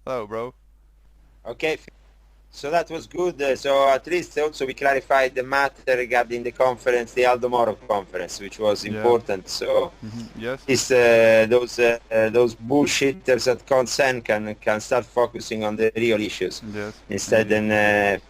Hello, bro. Okay, so that was good. So at least also we clarified the matter regarding the conference, the Aldo Moro conference, which was Yeah. important. So Yes. this, those bullshitters at consent can start focusing on the real issues Yes. instead Indeed. than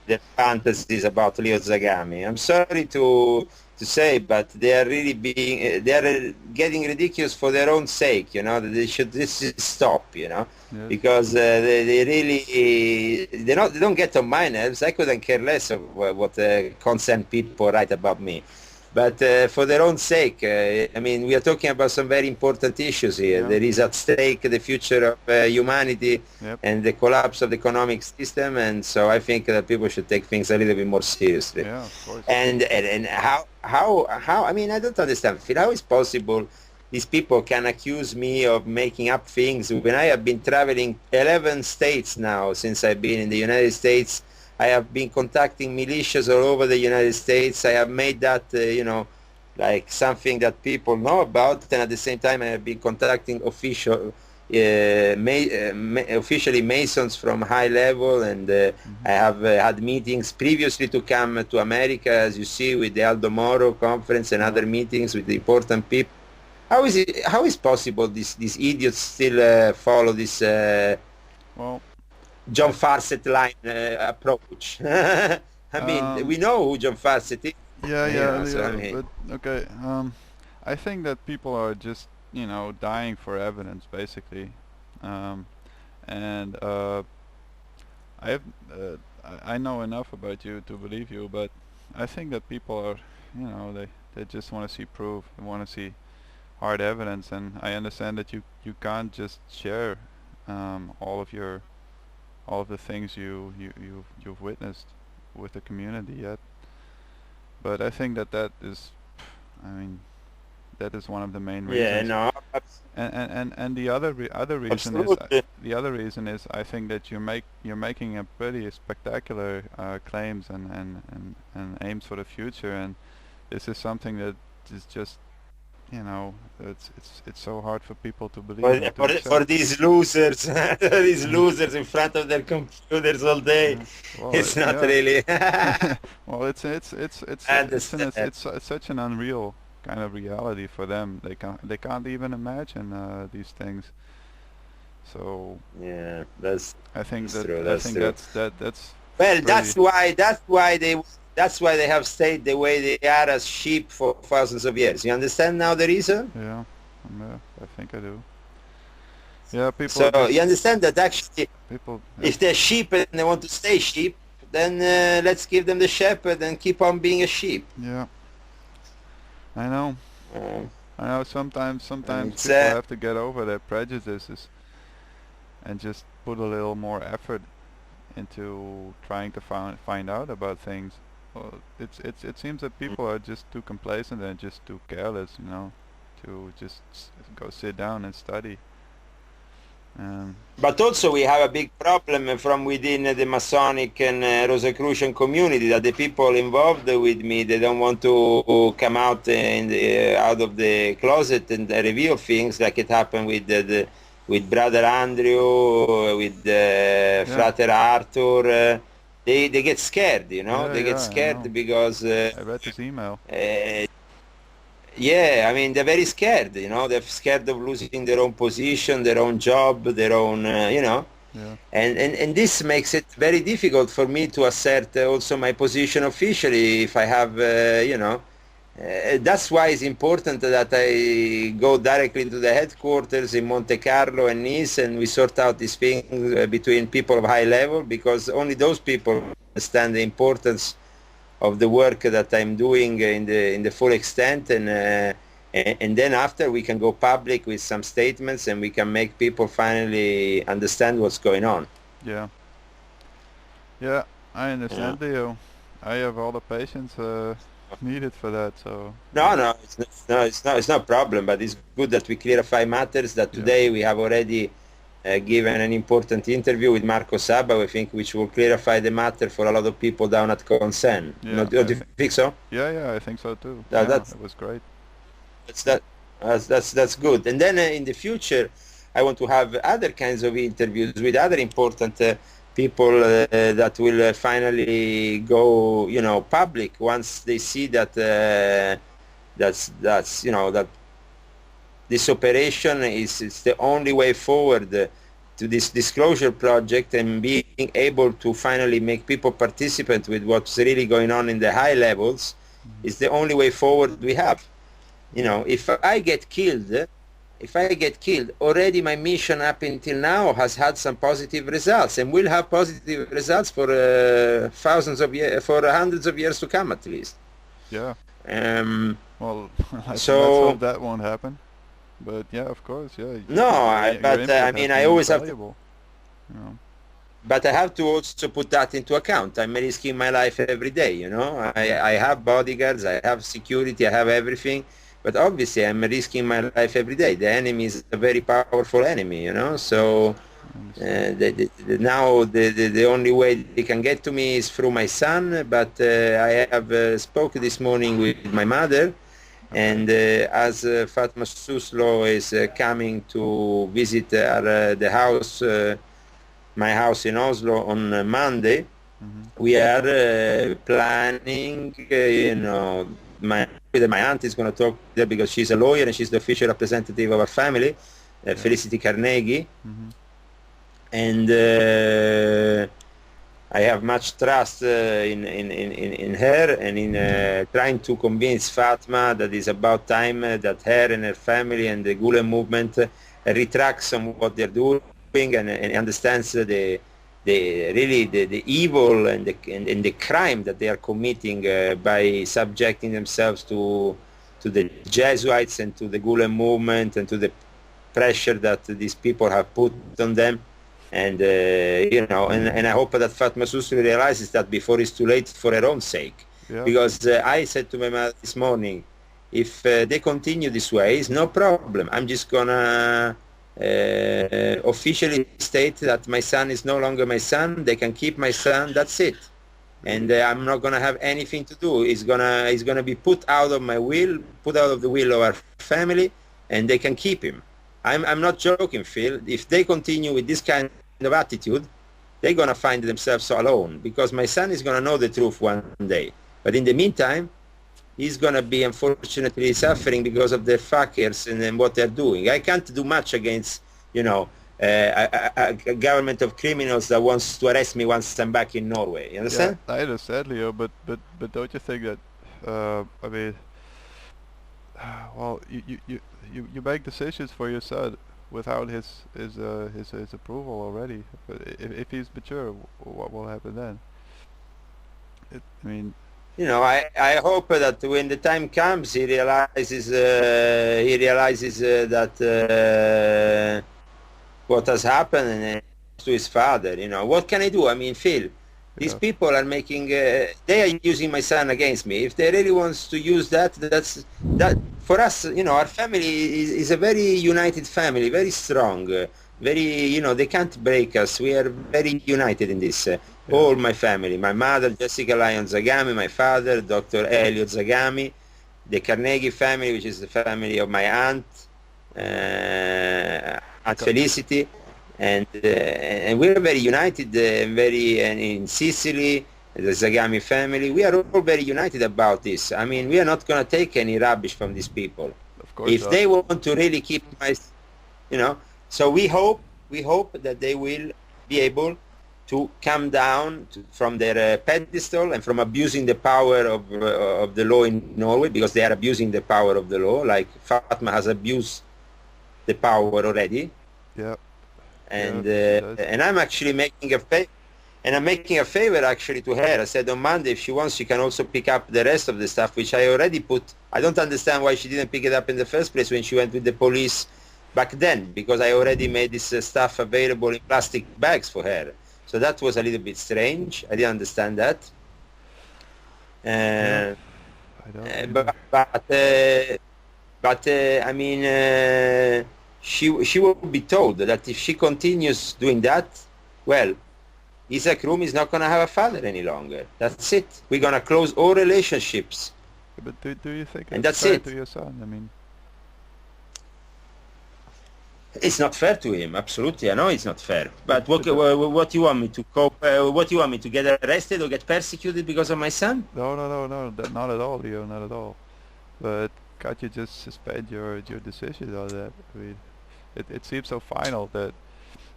the fantasies about Leo Zagami. I'm sorry to say, but they are really being they are getting ridiculous for their own sake. You know, they should this stop. You know, Yes. because they really they don't get on my nerves. I couldn't care less of what consent people write about me. But for their own sake, I mean, we are talking about some very important issues here. Yeah. There is at stake the future of humanity Yep. and the collapse of the economic system. And so I think that people should take things a little bit more seriously. Yeah. Of course. And how I mean, I don't understand, Phil, how is possible these people can accuse me of making up things when I have been traveling 11 states now since I've been in the United States. I have been contacting militias all over the United States. I have made that, like something that people know about. And at the same time, I have been contacting officially Masons from high level, and I have had meetings previously to come to America, as you see, with the Aldo Moro conference and Yeah. other meetings with the important people. How is it? How is possible these idiots still follow this Well, John I. Farset line approach? I mean, Um. we know who John Farset is, Yeah. you Yeah. know. So I Yeah. mean, But okay. I think that people are just dying for evidence, basically. Um. And I have. I know enough about you to believe you, but I think that people are. They just want to see proof. They want to see hard evidence, and I understand that you can't just share all of the things you've witnessed with the community yet. But I think that is, I mean, that is one of the main yeah, reasons. no, And the other reason is absolutely. I think that you're making a pretty spectacular claims and aims for the future, and this is something that is just it's so hard for people to For, believe and to for accept. these losers, these losers in front of their computers all day, Yeah. Well, it's not yeah. really. I Well, understand. it's such an unreal kind of reality for them. They can't even imagine these things. So Yeah, that's true. I That's think true. that's Well, pretty. that's why they have stayed the way they are as sheep for thousands of years. You understand now the reason? Yeah. Yeah, I think I do. Yeah, people So you just understand that actually, people. Yeah. if they're sheep and they want to stay sheep, then let's give them the shepherd and keep on being a sheep. Yeah, I know. Uh, I know. Sometimes it's people have to get over their prejudices and just put a little more effort into trying to find out about things. Well, it seems that people are just too complacent and just too careless, to just go sit down and study. Um, But also we have a big problem from within the Masonic and Rosicrucian community, that the people involved with me, they don't want to come out out of the closet and reveal things like it happened with with Brother Andrew, with yeah, Frater Arthur. They get scared, you know. yeah, They get yeah. I scared know. because I read his email. uh, yeah, I mean, they're very scared, you know, they're scared of losing their own position, their own job, their own, Yeah, and this makes it very difficult for me to assert also my position officially if I have, that's why it's important that I go directly to the headquarters in Monte Carlo and Nice, and we sort out these things between people of high level, because only those people understand the importance of the work that I'm doing in the full extent, and then after we can go public with some statements and we can make people finally understand what's going on. yeah, yeah. I Yeah. understand, Leo. I have all the patience needed for that. So No, no, it's not a problem, but it's good that we clarify matters. That yeah, today we have already given an important interview with Marco Saba, I think, which will clarify the matter for a lot of people down at Concern. yeah. Don't I you think. think so? Yeah, I think so too. That, Yeah, that's it was great. that's that that's good. And then in the future, I want to have other kinds of interviews with other important people that will finally go, public once they see that that this operation is the only way forward to this disclosure project, and being able to finally make people participant with what's really going on in the high levels is the only way forward we have. If I get killed, already my mission up until now has had some positive results, and will have positive results for thousands of years, for hundreds of years to come at least. Yeah. Well, let's So hope that won't happen. But yeah, of course, yeah. no, Your I input has mean, I been always have to, invaluable. You know. but I have to also put that into account. I'm risking my life every day, I have bodyguards, I have security, I have everything, but obviously I'm risking my life every day. The enemy is a very powerful enemy, so now the only way they can get to me is through my son, but I have spoke this morning with my mother, and as Fatma Suslo is coming to visit the house, my house in Oslo on Monday, we are planning, my aunt is going to talk there because she's a lawyer and she's the official representative of our family, Felicity Carnegie, and I have much trust in her, and in trying to convince Fatma that it's about time that her and her family and the Gulen movement retracts on what they're doing, and understands the evil and the crime that they are committing by subjecting themselves to the Jesuits and to the Gulen movement and to the pressure that these people have put on them. And and I hope that Fatma Suslu realizes that before it's too late for her own sake. Yeah. Because I said to my mother this morning, if they continue this way, it's no problem. I'm just gonna officially state that my son is no longer my son. They can keep my son. That's it. And I'm not gonna have anything to do. He's gonna be put out of my will, put out of the will of our family, and they can keep him. I'm not joking, Phil. If they continue with this kind of attitude, they're gonna find themselves alone, because my son is gonna know the truth one day. But in the meantime, he's gonna be unfortunately suffering because of the fuckers and what they're doing. I can't do much against, a government of criminals that wants to arrest me once I'm back in Norway. You understand? Yeah, I understand, Leo, but don't you think that I mean, well, you make decisions for your son without his approval already. But if he's mature, what will happen then? I mean, I hope that when the time comes, he realizes that what has happened, and to his father. What can I do? I mean, Phil, these people are making, they are using my son against me. If they really wants to use that for us, our family is a very united family, very strong, very, they can't break us. We are very united in this. All my family, my mother, Jessica Lyon Zagami, my father, Dr. Elliot Zagami, the Carnegie family, which is the family of my aunt, Aunt Felicity, and we're very united, and in Sicily, the Zagami family, we are all very united about this. I mean, we are not going to take any rubbish from these people. of course If not. they want to really keep so we hope that they will be able to come down from their pedestal and from abusing the power of the law in Norway, because they are abusing the power of the law, like Fatma has abused the power already. Yeah. And Yeah, she does. and I'm actually making a favor actually to her. I said on Monday, if she wants, she can also pick up the rest of the stuff, which I already put. I don't understand why she didn't pick it up in the first place when she went with the police back then, because I already made this stuff available in plastic bags for her. So that was a little bit strange. I didn't understand that. Yeah, I don't either. But I mean, she will be told that if she continues doing that, well, Isaac Rum is not going to have a father any longer. That's it. We're going to close all relationships. But do you think And it's that's fair it. to your son? I mean, It's not fair to him. Absolutely, I know it's not fair. But, But what you want me to cope? What you want me to get arrested or get persecuted because of my son? no, not at all, Leo, not at all. But can't you just suspend your decision on that? I mean, it seems so final that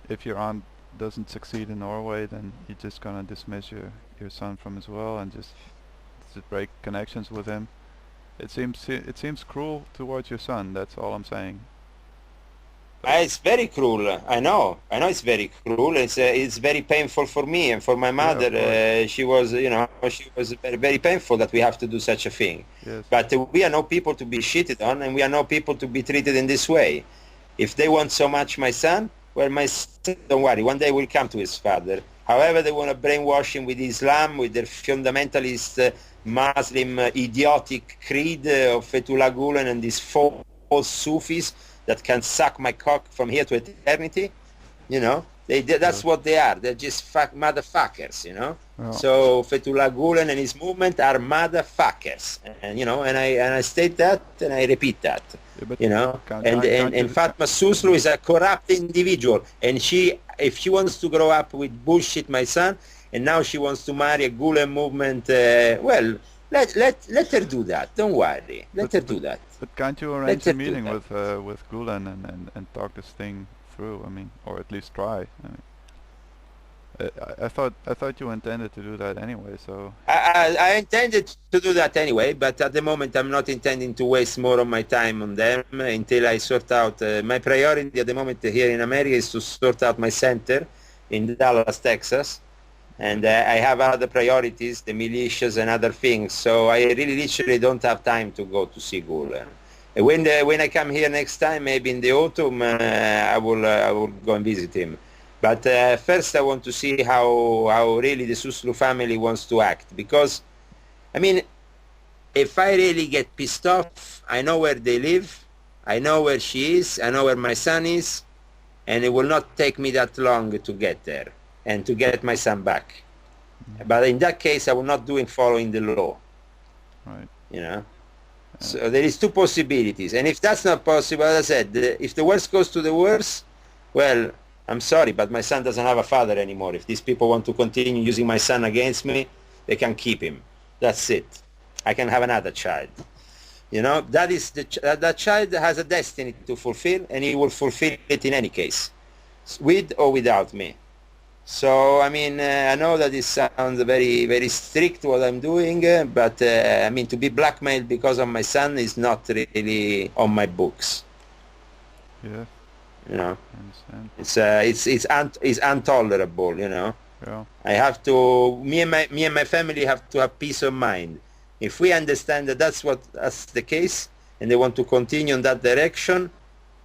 if your aunt doesn't succeed in Norway, then you're just gonna dismiss your son from as well and just break connections with him. It seems cruel towards your son. That's all I'm saying. But It's very cruel. I know it's very cruel. It's very painful for me and for my yeah, mother. of course. She was very, very painful that we have to do such a thing. Yes. But we are no people to be cheated on, and we are no people to be treated in this way. If they want so much my son, well, my son, don't worry, one day will come to his father. However, they want to brainwash him with Islam, with their fundamentalist Muslim idiotic creed of Fethullah Gulen and these false Sufis that can suck my cock from here to eternity. That's Yes. what they are. They're just motherfuckers. Well, So Fethullah Gulen and his movement are motherfuckers, and I state that and I repeat that. yeah, but you know can't and can't and, can't and you? Fatma Suslu is a corrupt individual, and if she wants to grow up with bullshit, my son, and now she wants to marry a Gulen movement, well, let her do that. Don't worry, But let her but do that. but can't you Let arrange a her do meeting that. with Gulen and talk this thing through? I mean, or at least try. I mean, I thought you intended to do that anyway. So I intended to do that anyway, but at the moment I'm not intending to waste more of my time on them until I sort out. My priority at the moment here in America is to sort out my center in Dallas, Texas, and I have other priorities, the militias and other things. So I really literally don't have time to go to see Gulen. When I come here next time, maybe in the autumn, I will go and visit him. But first, I want to see how really the Suslu family wants to act, because I mean, if I really get pissed off, I know where they live, I know where she is, I know where my son is, and it will not take me that long to get there and to get my son back. mm, But in that case, I will not do it following the law. right. You know. Uh, So there is two possibilities, and if that's not possible, as I said, if the worst goes to the worst, well, I'm sorry, but my son doesn't have a father anymore. If these people want to continue using my son against me, they can keep him. That's it. I can have another child. That is that child has a destiny to fulfill, and he will fulfill it in any case, with or without me. So, I mean, I know that it sounds very, very strict what I'm doing, but I mean, to be blackmailed because of my son is not really on my books. yeah, You know, I understand. it's intolerable. Yeah. I have to, me and my family have to have peace of mind. If we understand that that's the case, and they want to continue in that direction,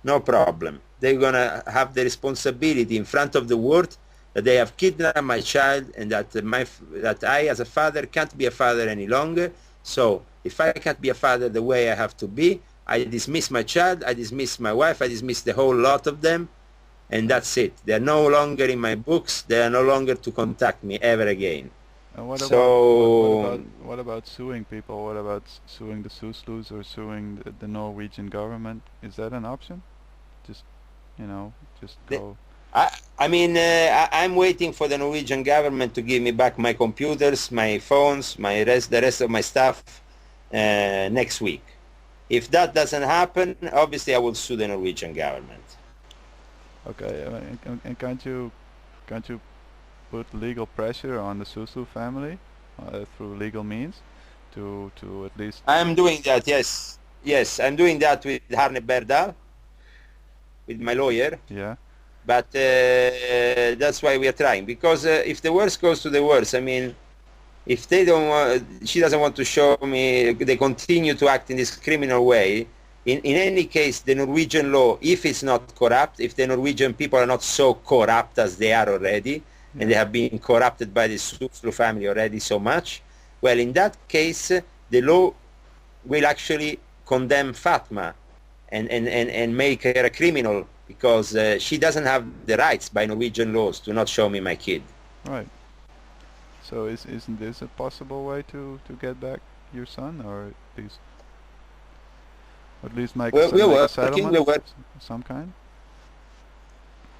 no problem. They're gonna have the responsibility in front of the world that they have kidnapped my child, and that I as a father can't be a father any longer. So if I can't be a father the way I have to be, I dismiss my child, I dismiss my wife, I dismiss the whole lot of them, and Right. that's it. They're no longer in my books. They are no longer to contact me ever again. And what about So suing people? What about suing the Suslus or suing the Norwegian government? Is that an option? Just just the, go. I mean, I'm waiting for the Norwegian government to give me back my computers, my phones, the rest of my stuff next week. If that doesn't happen, obviously I will sue the Norwegian government. Okay. And can't you put legal pressure on the Suslu family through legal means to at least I'm doing that, yes. Yes, I'm doing that with Harne Berdal, with my lawyer. yeah. But that's why we are trying. Because if the worst goes to the worst, I mean, if they don't she doesn't want to show me, they continue to act in this criminal way. In any case, the Norwegian law, if it's not corrupt, if the Norwegian people are not so corrupt as they are already, and Yeah. they have been corrupted by the Suslu family already so much, well, in that case, the law will actually condemn Fatma and make her a criminal, because she doesn't have the rights by Norwegian laws to not show me my kid. Right. So isn't this a possible way to get back your son, or at least make We're make a working, settlement we're working. some kind?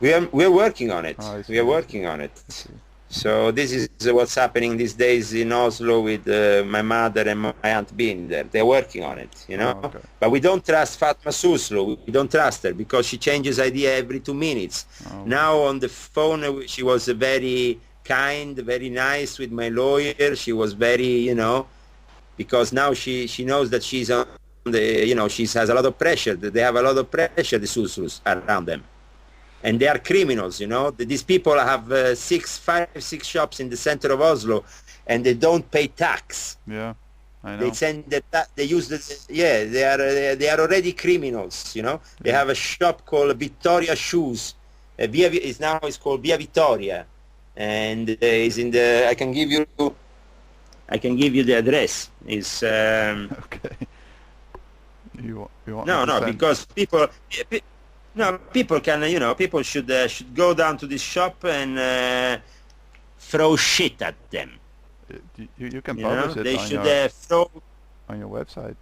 we're working on Oh, it. I We see, are I see, working on I it. see. So this is what's happening these days in Oslo with my mother and my aunt being there. They're working on it, you know. Oh, okay. But we don't trust Fatma Suslu. We don't trust her because she changes idea every 2 minutes. Oh, Now on the phone, she was very kind, very nice with my lawyer. She was very, you know, because now she knows that she's on the, you know, she has a lot of pressure. They have a lot of pressure, the Suslus around them, and they are criminals. You know, these people have six shops in the center of Oslo, and they don't pay tax. yeah, I They know. send the they use the, yeah, they are already criminals. You know, they Yeah. have a shop called Vittoria Shoes. Via is now it's called Via Vittoria, and is in the. I can give you the address. Is Okay. You want me no, to no, send? because no, people can, you know, people should go down to this shop and throw shit at them. You can You know, publish it they should throw. on your website.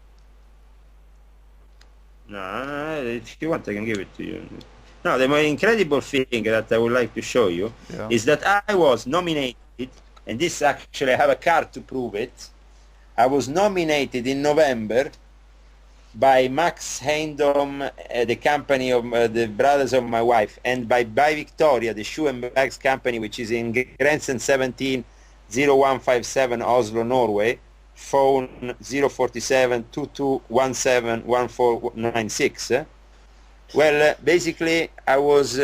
No, if you want, I can give it to you. No, the most incredible thing that I would like to show you Yeah. is that I was nominated, and this actually I have a card to prove it. I was nominated in November by Max Heindom, the company of the brothers of my wife, and by Victoria, the shoe and bags company, which is in Grensen 170157 Oslo, Norway, phone 047 2217 1496. Well, basically, I was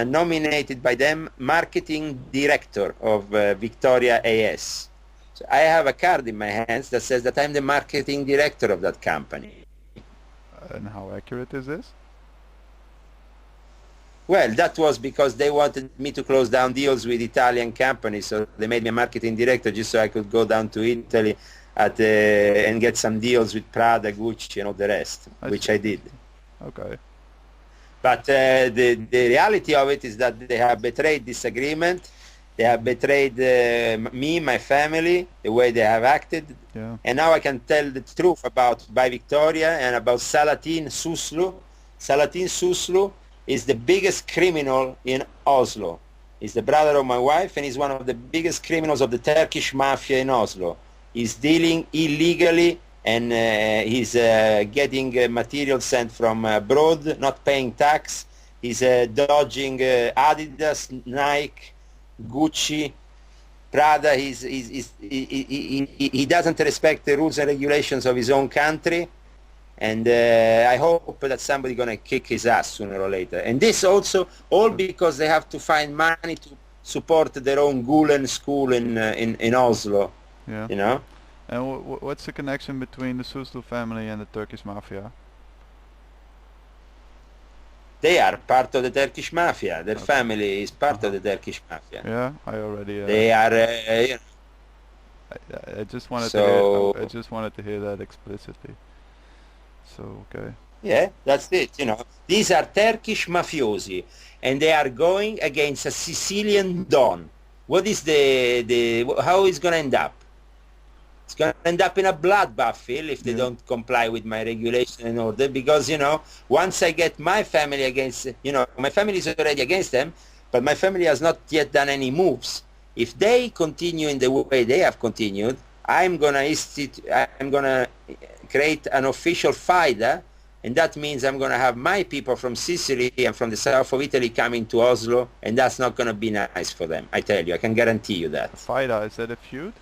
nominated by them marketing director of Victoria AS. So I have a card in my hands that says that I'm the marketing director of that company. And how accurate is this? Well, that was because they wanted me to close down deals with Italian companies, so they made me a marketing director just so I could go down to Italy and get some deals with Prada, Gucci, and all the rest, I which see, I I did. see. Okay. But the reality of it is that they have betrayed this agreement. They have betrayed me, my family, the way they have acted. Yeah. And now I can tell the truth about By Victoria and about Salatin Suslu. Salatin Suslu is the biggest criminal in Oslo. He's the brother of my wife, and he's one of the biggest criminals of the Turkish mafia in Oslo. He's dealing illegally, and he's getting material sent from abroad, not paying tax. He's dodging Adidas, Nike, Gucci, Prada. He doesn't respect the rules and regulations of his own country, and I hope that somebody's going to kick his ass sooner or later. And this also all But because they have to find money to support their own Gulen school in Oslo, yeah. you know. And what's the connection between the Suslu family and the Turkish mafia? They are part of the Turkish mafia. Their Okay. family is part of Uh-huh. the Turkish mafia. Yeah, I already. They are, I just wanted to hear. I so just wanted to hear that explicitly. So okay. yeah, that's it. You know, these are Turkish mafiosi, and they are going against a Sicilian don. What is how is going to end up? It's going to end up in a bloodbath, Phil, if they Yeah. don't comply with my regulation and order. Because, you know, once I get my family against, you know, my family is already against them, but my family has not yet done any moves. If they continue in the way they have continued, I'm gonna create an official FIDA, and that means I'm gonna have my people from Sicily and from the south of Italy coming to Oslo, and that's not gonna be nice for them. I tell you, I can guarantee you that. A FIDA, is that a feud?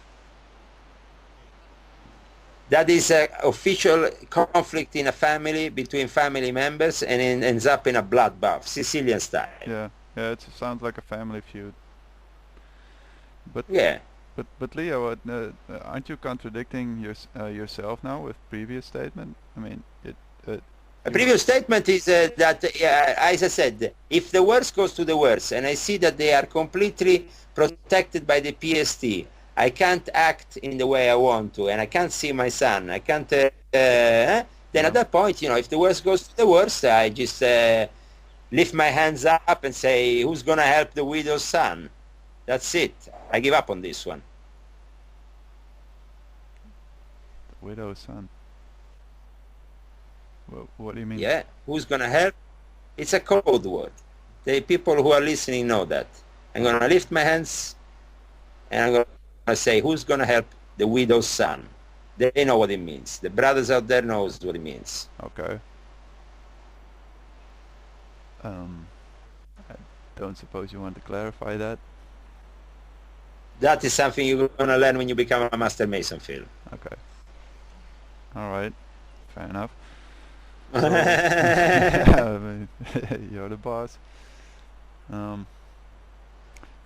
That is an official conflict in a family between family members, and it ends up in a bloodbath, Sicilian style. Yeah. Yeah. It sounds like a family feud. But Yeah. but Leo, aren't you contradicting yourself now with previous statement? I mean, A you. previous statement is that, as I said, if the worst goes to the worst, and I see that they are completely protected by the PST, I can't act in the way I want to, and I can't see my son. I can't. Then Yeah. at that point, you know, if the worst goes to the worst, I just lift my hands up and say, "Who's gonna help the widow's son?" That's it. I give up on this one. Widow's son. What do you mean? Yeah, who's gonna help? It's a code word. The people who are listening know that. I'm going to lift my hands and I'm going to say, who's going to help the widow's son? They know what it means. The brothers out there knows what it means. Okay. I don't suppose you want to clarify that? That is something you're going to learn when you become a master mason, Phil. Okay. All right. Fair enough. So, you're the boss. So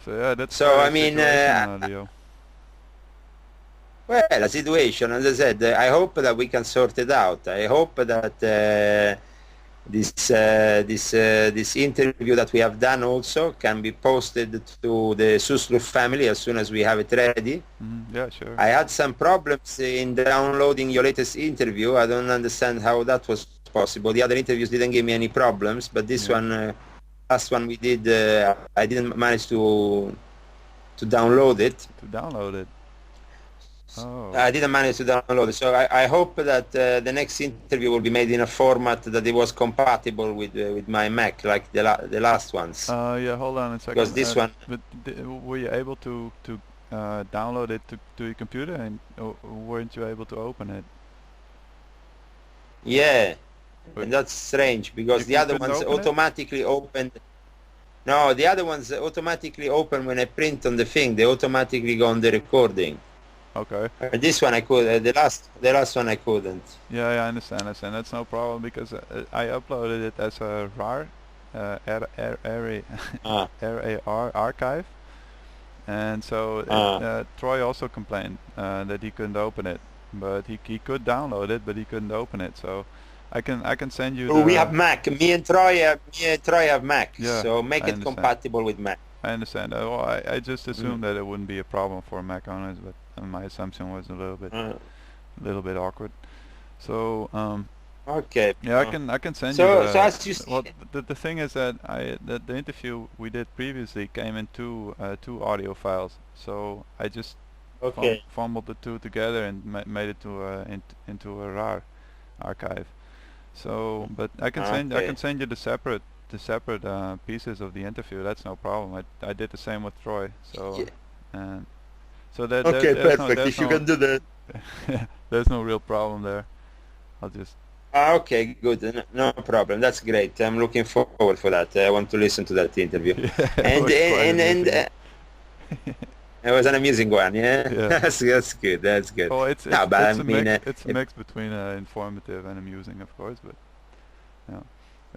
yeah, that's So, I the mean, situation, Leo. well, a situation, as I said, I hope that we can sort it out. I hope that this interview that we have done also can be posted to the suslu family as soon as we have it ready. Yeah, sure. I had some problems in downloading your latest interview. I don't understand how that was possible. The other interviews didn't give me any problems, but this one, last one we did, I didn't manage to download it. To download it. Oh. I didn't manage to download it, so I hope that the next interview will be made in a format that it was compatible with my Mac, like the last ones. Yeah, hold on a second. Because this one. But were you able to download it to your computer, and weren't you able to open it? Yeah, But and that's strange because the other ones automatically opened. No, the other ones automatically open when I print on the thing. They automatically go on the recording. Okay. This one I could. The last one I couldn't. Yeah, I understand. That's no problem because I uploaded it as a RAR, RAR archive, and so Troy also complained that he couldn't open it, but he could download it, but he couldn't open it. So I can send you. We have Mac. Me and Troy have Mac. Yeah, so make it compatible with Mac. I understand. Well, I just assumed that it wouldn't be a problem for Mac owners, but my assumption was a little bit awkward. So okay. yeah, I can send you. So as you well, the thing is that the interview we did previously came in two audio files. So I just fumbled the two together and made it into a RAR archive. So, but I can send you the separate pieces of the interview. That's no problem. I did the same with Troy. So and so that perfect. If you can do that, there's no real problem there. I'll just. Okay, good. No problem. That's great. I'm looking forward for that. I want to listen to that interview. Yeah, it was an amusing one. Yeah, that's good. That's good. Well, it's a mix between informative and amusing, of course, but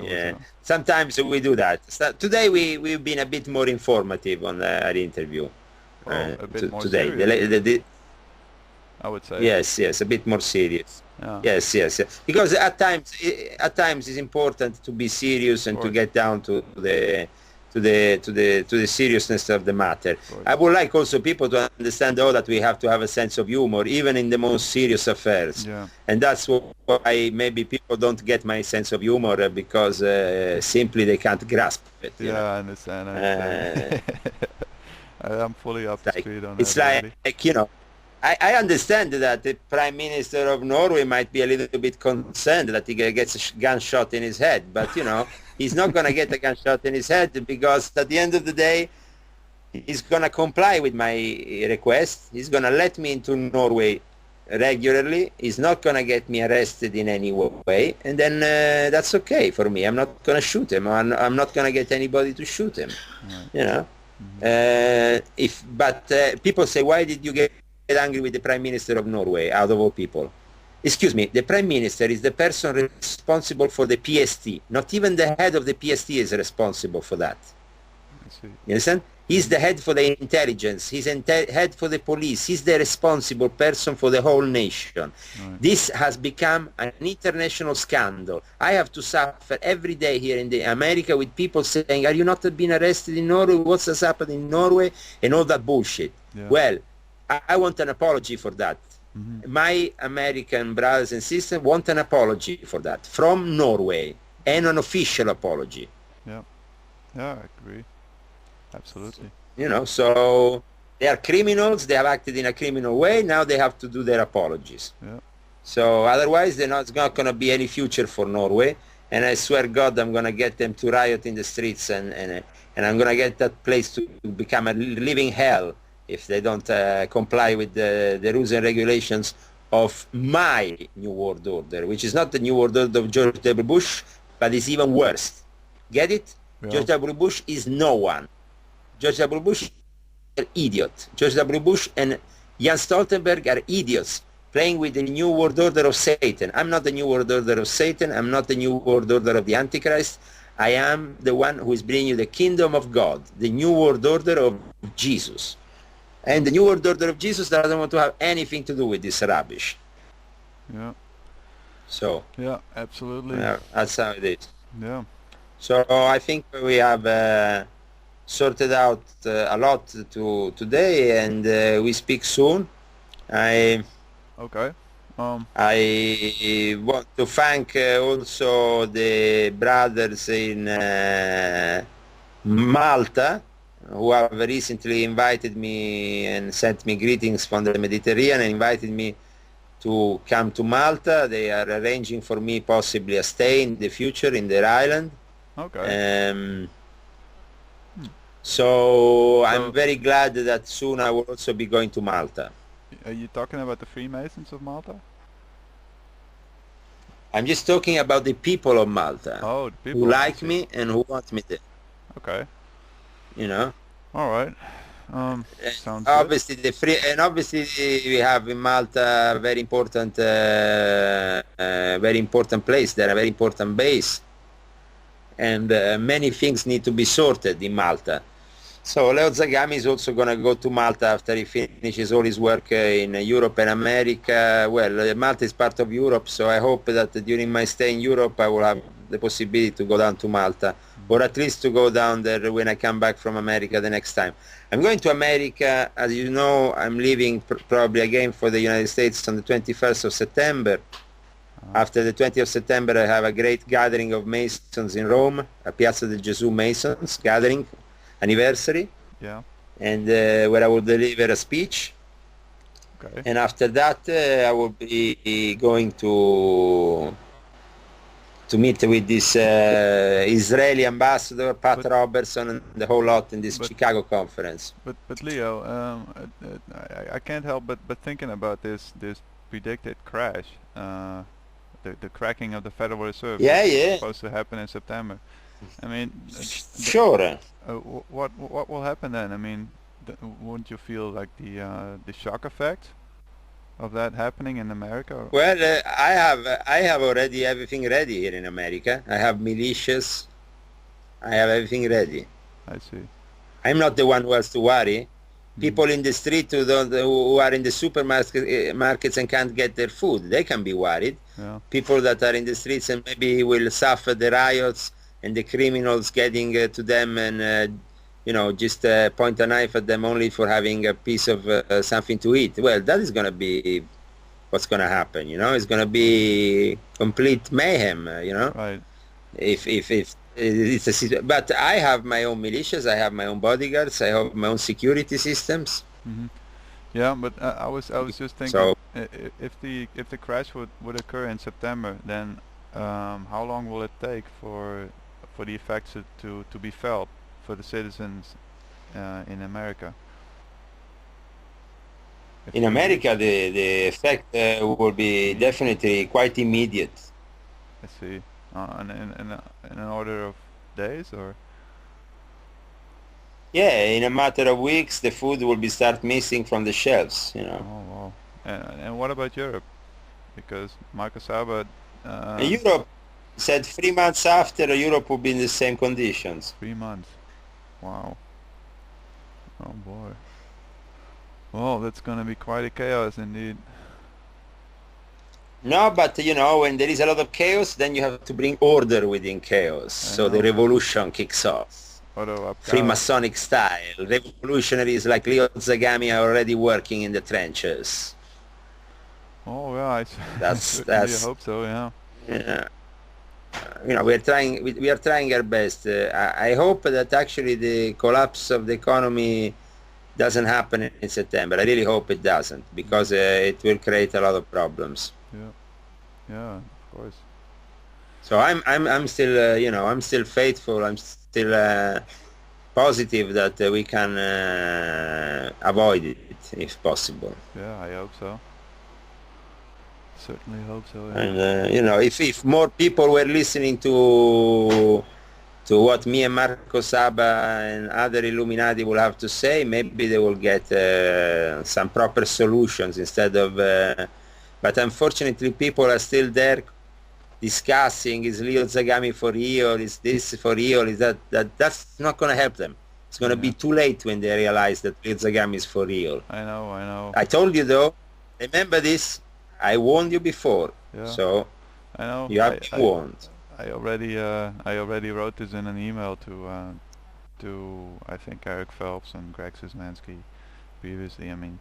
yeah. Sometimes we do that. So today we've been a bit more informative on the interview. A bit more today. Serious. I would say. Yes, a bit more serious. Yeah. Yes. Because at times it's important to be serious and to get down to the seriousness of the matter. I would like also people to understand that we have to have a sense of humor even in the most serious affairs. Yeah. And that's why maybe people don't get my sense of humor because simply they can't grasp it. I understand. I'm fully up to speed on that. It's like I understand that the Prime Minister of Norway might be a little bit concerned that he gets a gunshot in his head, but he's not going to get a gunshot in his head because at the end of the day, he's going to comply with my request. He's going to let me into Norway regularly. He's not going to get me arrested in any way, and then that's okay for me. I'm not going to shoot him. I'm not going to get anybody to shoot him. Right. But people say, why did you get angry with the Prime Minister of Norway, out of all people? Excuse me, the Prime Minister is the person responsible for the PST. Not even the head of the PST is responsible for that. You understand? He's the head for the intelligence. He's head for the police. He's the responsible person for the whole nation. Right. This has become an international scandal. I have to suffer every day here in America with people saying, are you not being arrested in Norway? What's has happened in Norway? And all that bullshit. Yeah. Well, I want an apology for that. Mm-hmm. My American brothers and sisters want an apology for that from Norway, and an official apology. Yeah, I agree. Absolutely. So they are criminals. They have acted in a criminal way. Now they have to do their apologies. Yeah. So otherwise, there's not going to be any future for Norway. and I swear God, I'm gonna get them to riot in the streets, and I'm gonna get that place to become a living hell if they don't comply with the rules and regulations of my New World Order, which is not the New World Order of George W. Bush, but is even worse. Get it? Yeah. George W. Bush is no one. George W. Bush is an idiot. George W. Bush and Jan Stoltenberg are idiots playing with the New World Order of Satan. I'm not the New World Order of Satan. I'm not the New World Order of the Antichrist. I am the one who is bringing you the kingdom of God, the New World Order of Jesus. And the New World Order of Jesus doesn't want to have anything to do with this rubbish. Yeah. So, Yeah, absolutely. that's how it is. Yeah. So I think we have sorted out a lot today, and we speak soon. Okay. I want to thank also the brothers in Malta who have recently invited me and sent me greetings from the Mediterranean and invited me to come to Malta. They are arranging for me possibly a stay in the future in their island. Okay. So I'm very glad that soon I will also be going to Malta. Are you talking about the Freemasons of Malta? I'm just talking about the people of Malta Oh, the people. who like me and who want me there. Okay. You know. All right. Sounds obviously obviously we have in Malta a very important place there, a very important base, and many things need to be sorted in Malta. So Leo Zagami is also going to go to Malta after he finishes all his work in Europe and America. Well, Malta is part of Europe, so I hope that during my stay in Europe I will have the possibility to go down to Malta, or at least to go down there when I come back from America the next time. I'm going to America, as you know. I'm leaving probably again for the United States on the 21st of September. After the 20th of September, I have a great gathering of Masons in Rome, a Piazza del Gesù Masons gathering, anniversary. Yeah. And where I will deliver a speech. Okay. And after that, I will be going to meet with this Israeli ambassador, Pat Robertson, and the whole lot in this Chicago conference. But Leo, I can't help but thinking about this predicted crash, the cracking of the Federal Reserve. Yeah. Supposed to happen in September. I mean, sure. What will happen then? I mean, wouldn't you feel like the shock effect of that happening in America? Well, I have already everything ready here in America. I have militias. I have everything ready. I see. I'm not the one who has to worry. People in the street who are in the supermarkets and can't get their food, they can be worried. Yeah. People that are in the streets and maybe will suffer the riots and the criminals getting to them and just point a knife at them only for having a piece of something to eat. Well, that is going to be what's going to happen. It's going to be complete mayhem. Right. If it's but I have my own militias, I have my own bodyguards, I have my own security systems. Mm-hmm. Yeah, but I was just thinking, so, if the crash would occur in September, then how long will it take for the effects to be felt for the citizens in America? In America, the effect will be definitely quite immediate. I see. In an order of days, or? Yeah, in a matter of weeks, the food will be start missing from the shelves. Oh wow! And what about Europe? Because Marcus Saba. Europe said 3 months after, Europe will be in the same conditions. 3 months. Wow. Oh boy. Well, that's gonna be quite a chaos indeed. No, but when there is a lot of chaos, then you have to bring order within chaos. So the revolution kicks off. Freemasonic style. Revolutionaries like Leo Zagami are already working in the trenches. Oh yeah, that's I hope so. Yeah. Yeah. We are trying our best. I hope that actually the collapse of the economy doesn't happen in September. I really hope it doesn't, because it will create a lot of problems. Yeah, of course. So I'm still I'm still faithful. I'm still positive that we can avoid it if possible. Yeah, I hope so. Certainly hope so. Yeah. And if more people were listening to what me and Marco Saba and other Illuminati will have to say, maybe they will get some proper solutions instead of. But unfortunately, people are still there discussing: is Leo Zagami for real? Is this for real? Is that? That's not going to help them. It's going to be Yeah. too late when they realize that Leo Zagami is for real. I know. I know. I told you though. Remember this. I warned you before, Yeah. so I know. you have been warned. I already wrote this in an email to I think Eric Phelps and Greg Szymanski previously. I mean,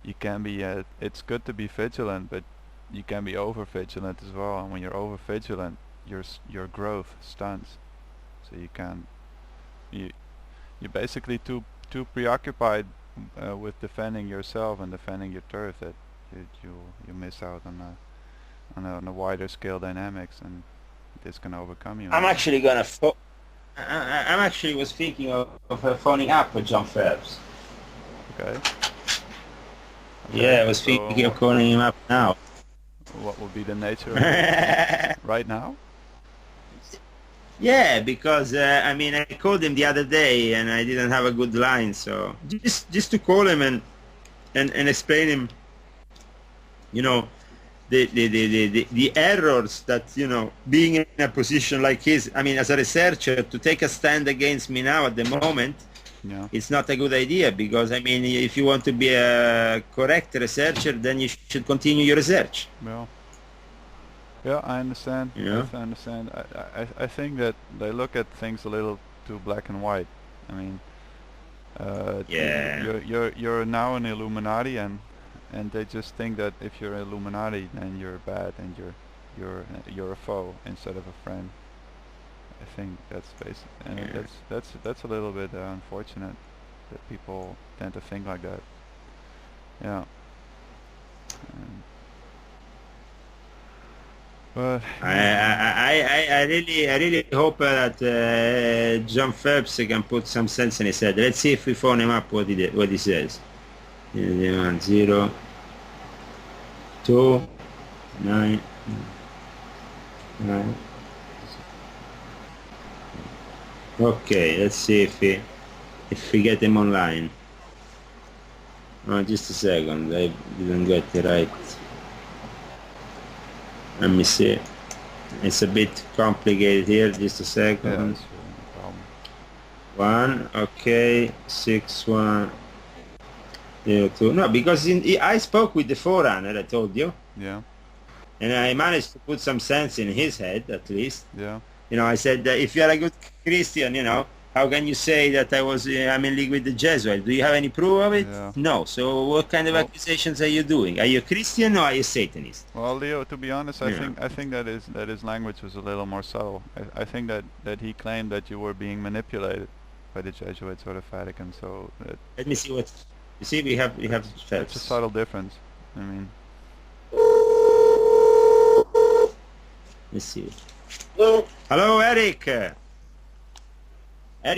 you can be it's good to be vigilant, but you can be over vigilant as well. And when you're over vigilant, your growth stunts. So you you're basically too preoccupied with defending yourself and defending your turf that you miss out on a wider scale dynamics, and this can overcome you. I'm actually gonna. I'm actually was thinking of phoning up with John Phelps. Okay. Yeah, I was thinking of calling him up now. What would be the nature of it right now? Yeah, because I mean, I called him the other day and I didn't have a good line, so just to call him and explain him, you know, the errors that being in a position like his. I mean, as a researcher, to take a stand against me now at the moment, Yeah. it's not a good idea, because I mean, if you want to be a correct researcher, then you should continue your research. Well. Yeah, I understand. Yeah. I understand. I think that they look at things a little too black and white. I mean, Yeah. you're now an Illuminati, and they just think that if you're Illuminati, then you're bad and you're a foe instead of a friend. I think that's basic, and Yeah. that's a little bit unfortunate that people tend to think like that. Yeah. And, but I really hope that John Phelps can put some sense in his head. Let's see if we phone him up what he says. 0 2 9 9. Okay, let's see if we get him online. Oh, just a second, I didn't get it right. Let me see. It's a bit complicated here. Just a second. yeah, it's no problem. 1, okay, 6 1 0 2. No, because I spoke with the forerunner. I told you, Yeah. and I managed to put some sense in his head at least. Yeah. I said that if you are a good Christian, how can you say that I'm in league with the Jesuits? Do you have any proof of it? Yeah. No. So what kind of Well- accusations are you doing? Are you a Christian or are you a Satanist? Well, Leo, to be honest, I Yeah. think that his language was a little more subtle. I think that he claimed that you were being manipulated by the Jesuits or the Vatican. So Let me see what. You see, we have it's a Phelps. subtle difference. I mean, Let's see. Hello. Hello, Eric. Eric.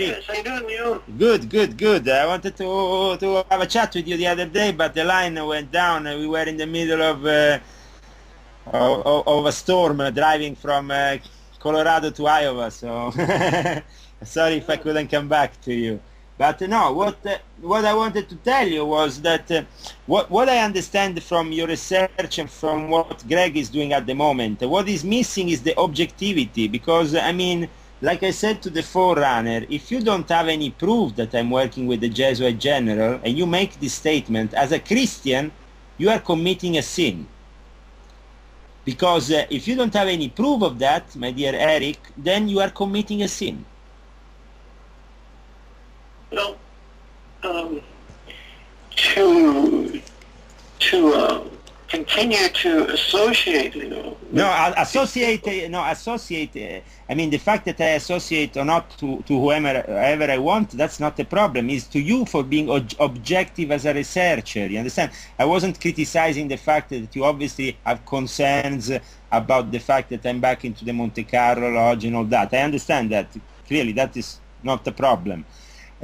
Yes, how you doing, Leo? Good. I wanted to have a chat with you the other day, but the line went down. We were in the middle of a storm, driving from Colorado to Iowa. So sorry if I couldn't come back to you. But no, what I wanted to tell you was that what I understand from your research and from what Greg is doing at the moment, what is missing is the objectivity, because I mean, like I said to the forerunner, if you don't have any proof that I'm working with the Jesuit general and you make this statement, as a Christian, you are committing a sin. Because if you don't have any proof of that, my dear Eric, then you are committing a sin. Well, to continue to associate, I mean, the fact that I associate or not to whoever I want, that's not the problem. It's to you for being objective as a researcher. You understand? I wasn't criticizing the fact that you obviously have concerns about the fact that I'm back into the Monte Carlo Lodge and all that. I understand that. Clearly, that is not the problem.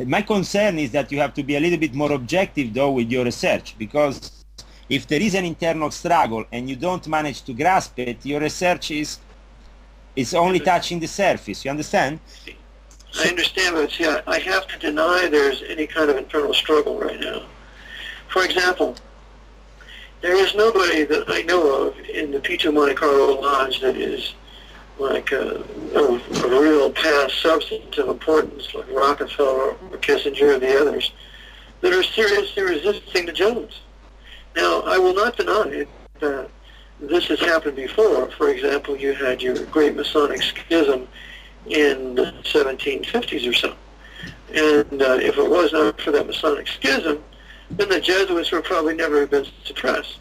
My concern is that you have to be a little bit more objective, though, with your research, because if there is an internal struggle and you don't manage to grasp it, your research is only touching the surface. You understand? I understand, but see, I have to deny there's any kind of internal struggle right now. For example, there is nobody that I know of in the P2 Monte Carlo Lodge that is like a real past substantive importance, like Rockefeller or Kissinger or the others, that are seriously resisting the Jones. Now, I will not deny that this has happened before. For example, you had your great Masonic schism in the 1750s or so. And if it was not for that Masonic schism, then the Jesuits would probably never have been suppressed.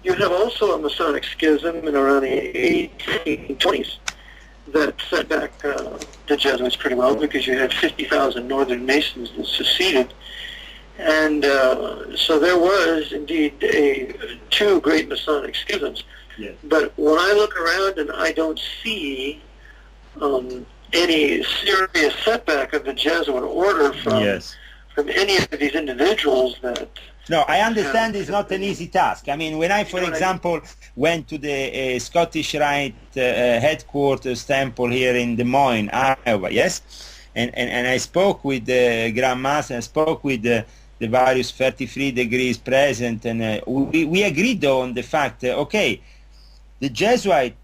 You have also a Masonic schism in around the 1820s that set back the Jesuits pretty well, because you had 50,000 Northern Masons that seceded. And so there was indeed two great Masonic schisms. Yes. But when I look around and I don't see any serious setback of the Jesuit order from any of these individuals that... No, I understand it's not an easy task. I mean, when I, for example, went to the Scottish Rite headquarters temple here in Des Moines, Iowa, yes? And I spoke with the Grand Master, I spoke with the various 33 degrees present, and we agreed though on the fact, okay, the Jesuit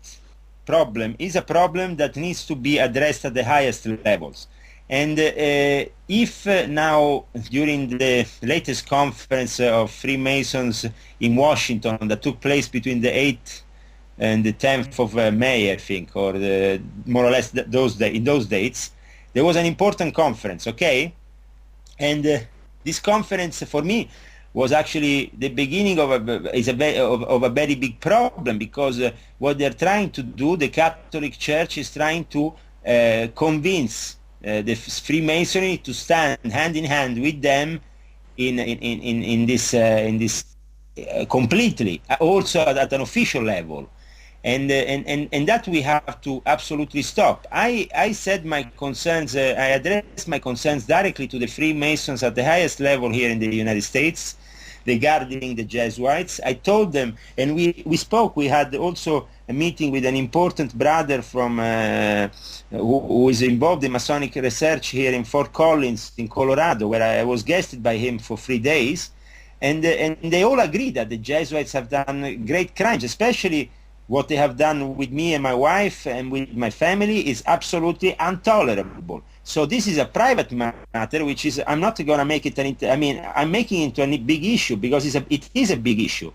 problem is a problem that needs to be addressed at the highest levels. And if now, during the latest conference of Freemasons in Washington that took place between the 8th and the 10th of May, I think, or more or less in those dates, there was an important conference, okay? And this conference, for me, was actually the beginning of a very big problem, because what they're trying to do, the Catholic Church is trying to convince the Freemasonry to stand hand in hand with them in this completely, also at an official level, and that we have to absolutely stop. I said my concerns, I addressed my concerns directly to the Freemasons at the highest level here in the United States regarding the Jesuits. I told them, and we spoke, we had also a meeting with an important brother from who is involved in Masonic research here in Fort Collins in Colorado, where I was guested by him for 3 days, and they all agree that the Jesuits have done great crimes, especially what they have done with me and my wife and with my family is absolutely intolerable. So this is a private matter, which is, I'm not going to make it I'm making it into a big issue, because it is a big issue.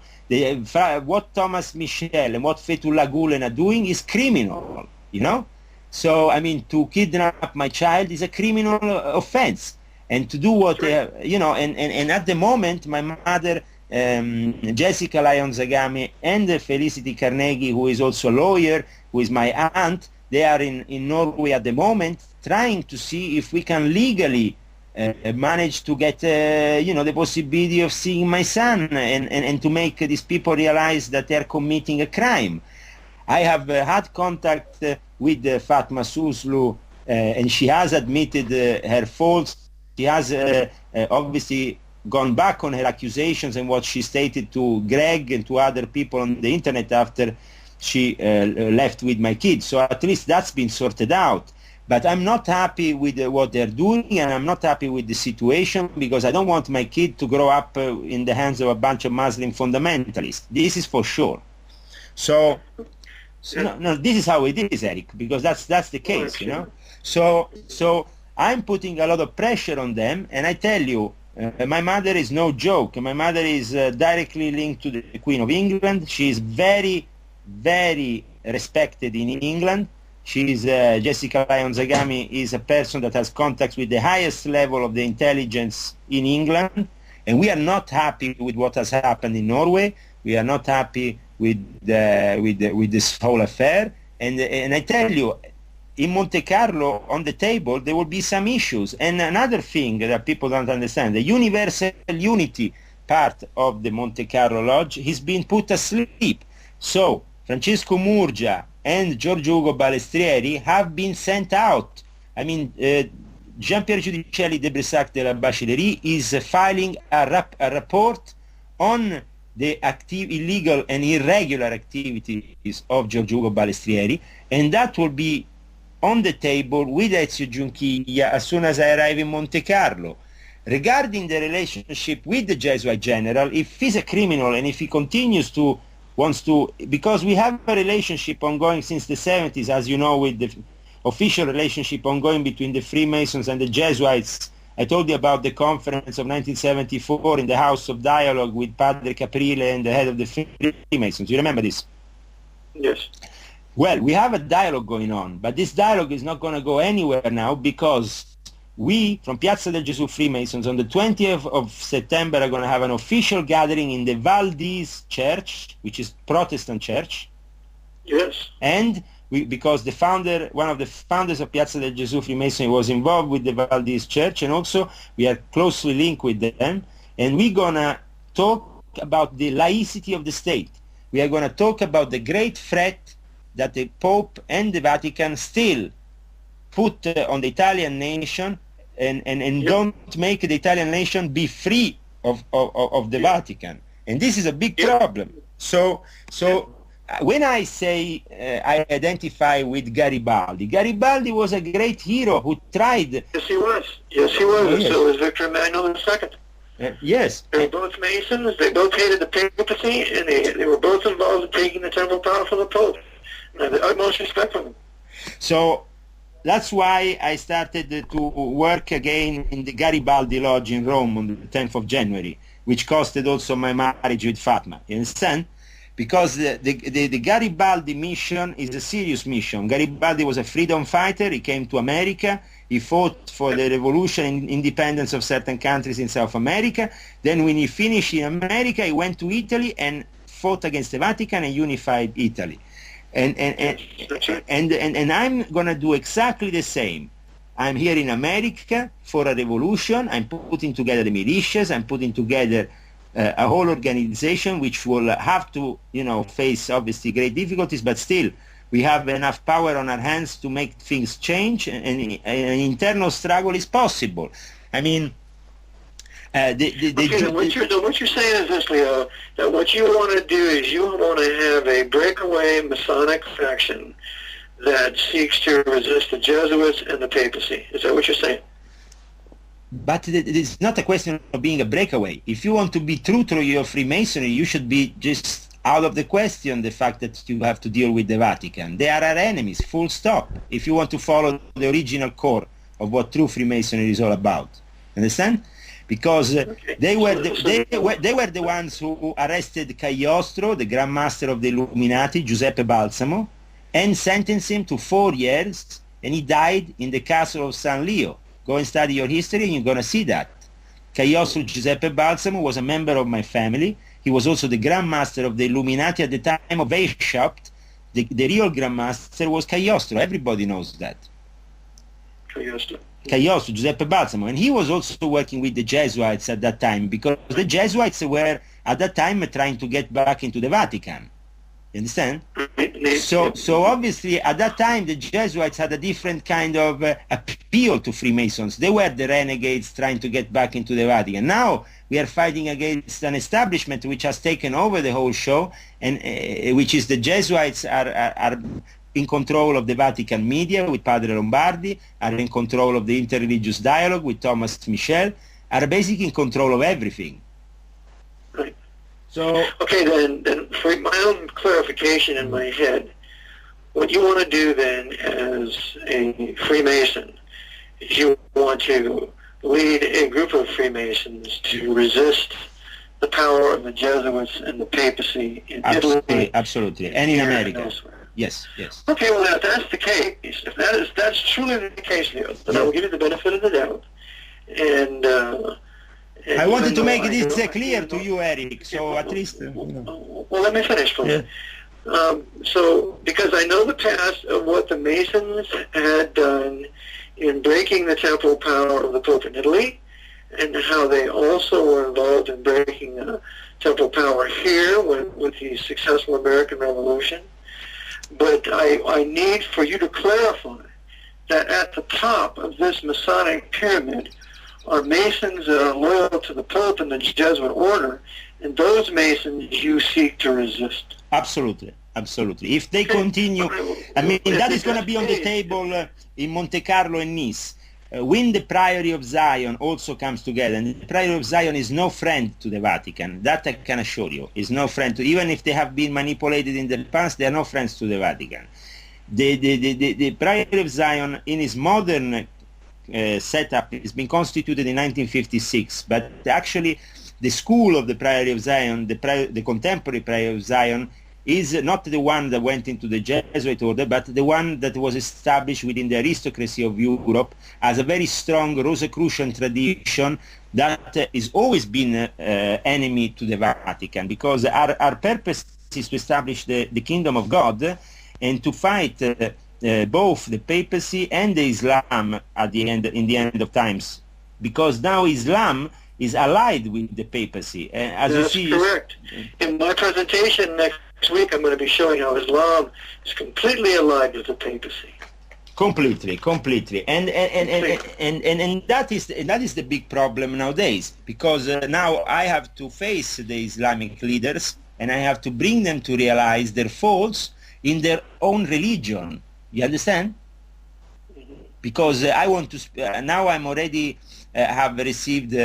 What Thomas Michel and what Fethullah Gulen are doing is criminal, you know? So, I mean, to kidnap my child is a criminal offense. And to do what they have, you know, and at the moment, my mother, Jessica Lyon Zagami, and Felicity Carnegie, who is also a lawyer, who is my aunt, they are in Norway at the moment, trying to see if we can legally manage to get, the possibility of seeing my son, and to make these people realize that they are committing a crime. I have had contact with Fatma Suslu, and she has admitted her faults. She has obviously gone back on her accusations and what she stated to Greg and to other people on the internet after she left with my kids. So at least that's been sorted out. But I'm not happy with what they're doing, and I'm not happy with the situation, because I don't want my kid to grow up in the hands of a bunch of Muslim fundamentalists. This is for sure. So no, this is how it is, Eric, because that's the case, you know. So I'm putting a lot of pressure on them, and I tell you, my mother is no joke. My mother is directly linked to the Queen of England. She is very, very respected in England. She is Jessica Lyon Zagami is a person that has contacts with the highest level of the intelligence in England, and we are not happy with what has happened in Norway. We are not happy with this whole affair. And I tell you, in Monte Carlo, on the table, there will be some issues. And another thing that people don't understand, the universal unity part of the Monte Carlo Lodge has been put asleep. So Francesco Murgia and Giorgio Ugo Balestrieri have been sent out. I mean, Jean-Pierre Giudicelli de Brissac de la Bachillerie is filing a report on the illegal and irregular activities of Giorgio Ugo Balestrieri, and that will be on the table with Ezio Giunchiglia as soon as I arrive in Monte Carlo. Regarding the relationship with the Jesuit general, if he's a criminal and if he wants to, because we have a relationship ongoing since the 70s, as you know, with the official relationship ongoing between the Freemasons and the Jesuits. I told you about the conference of 1974 in the House of Dialogue with Padre Caprile and the head of the Freemasons. You remember this? Yes. Well, we have a dialogue going on, but this dialogue is not going to go anywhere now because we, from Piazza del Gesù Freemasons, on the 20th of September are going to have an official gathering in the Valdese Church, which is Protestant church. Yes. And because one of the founders of Piazza del Gesù Freemason was involved with the Valdese Church, and also we are closely linked with them, and we're going to talk about the laicity of the state. We are going to talk about the great threat that the Pope and the Vatican still put on the Italian nation, and don't make the Italian nation be free of the Vatican. And this is a big problem. So when I say I identify with Garibaldi, Garibaldi was a great hero who tried. Yes, he was. Yes, he was. Oh, yes. So was Victor Emmanuel II. Yes. They were both Masons. They both hated the papacy, and they were both involved in taking the temporal power from the Pope. I have the utmost respect for them. So that's why I started to work again in the Garibaldi Lodge in Rome on the 10th of January, which costed also my marriage with Fatma. You understand? Because the Garibaldi mission is a serious mission. Garibaldi was a freedom fighter. He came to America. He fought for the revolution and independence of certain countries in South America. Then when he finished in America, he went to Italy and fought against the Vatican and unified Italy. And I'm going to do exactly the same. I'm here in America for a revolution. I'm putting together the militias. I'm putting together a whole organization which will have to, face obviously great difficulties, but still we have enough power on our hands to make things change, and an internal struggle is possible. I mean, what you're saying is this, Leo, that what you want to do is you want to have a breakaway Masonic faction that seeks to resist the Jesuits and the papacy. Is that what you're saying? But it's not a question of being a breakaway. If you want to be true to your Freemasonry, you should be just out of the question the fact that you have to deal with the Vatican. They are our enemies, full stop, if you want to follow the original core of what true Freemasonry is all about. Understand? Because they were the ones who arrested Cagliostro, the Grand Master of the Illuminati, Giuseppe Balsamo, and sentenced him to 4 years, and he died in the castle of San Leo. Go and study your history and you're going to see that. Cagliostro Giuseppe Balsamo was a member of my family. He was also the Grand Master of the Illuminati at the time of Weishaupt. The real Grand Master was Cagliostro. Everybody knows that. Cagliostro Giuseppe Balsamo. And he was also working with the Jesuits at that time, because the Jesuits were at that time trying to get back into the Vatican. You understand? So obviously at that time the Jesuits had a different kind of appeal to Freemasons. They were the renegades trying to get back into the Vatican. Now we are fighting against an establishment which has taken over the whole show, and which is the Jesuits are in control of the Vatican media with Padre Lombardi, are in control of the interreligious dialogue with Thomas Michel, are basically in control of everything. Right. So, okay, then for my own clarification in my head, what you want to do then as a Freemason is you want to lead a group of Freemasons to resist the power of the Jesuits and the papacy in Italy. Absolutely, and in America. And yes. Okay, well, if that's the case, if that's truly the case, Leo, then I will give you the benefit of the doubt. And I wanted to make this this clear to you, Eric, so at least... Well, let me finish, please. Yeah. So, because I know the past of what the Masons had done in breaking the temporal power of the Pope in Italy, and how they also were involved in breaking temporal power here with the successful American Revolution. But I need for you to clarify that at the top of this Masonic pyramid are Masons that are loyal to the Pope and the Jesuit order, and those Masons you seek to resist. Absolutely, absolutely. If they continue, I mean, that is going to be on the table in Monte Carlo and Nice. When the Priory of Zion also comes together, and the Priory of Zion is no friend to the Vatican, that I can assure you, is no friend to, even if they have been manipulated in the past, they are no friends to the Vatican. The Priory of Zion in its modern setup has been constituted in 1956, but actually the school of the Priory of Zion, the contemporary Priory of Zion, is not the one that went into the Jesuit order, but the one that was established within the aristocracy of Europe as a very strong Rosicrucian tradition that has always been enemy to the Vatican, because our purpose is to establish the kingdom of God and to fight both the papacy and the Islam in the end of times, because now Islam is allied with the papacy. As That's you see, correct. In my presentation next week, I'm going to be showing how Islam is completely allied with the papacy. Completely, and that is the big problem nowadays, because now I have to face the Islamic leaders and I have to bring them to realize their faults in their own religion. You understand? Because I want to now I'm already have received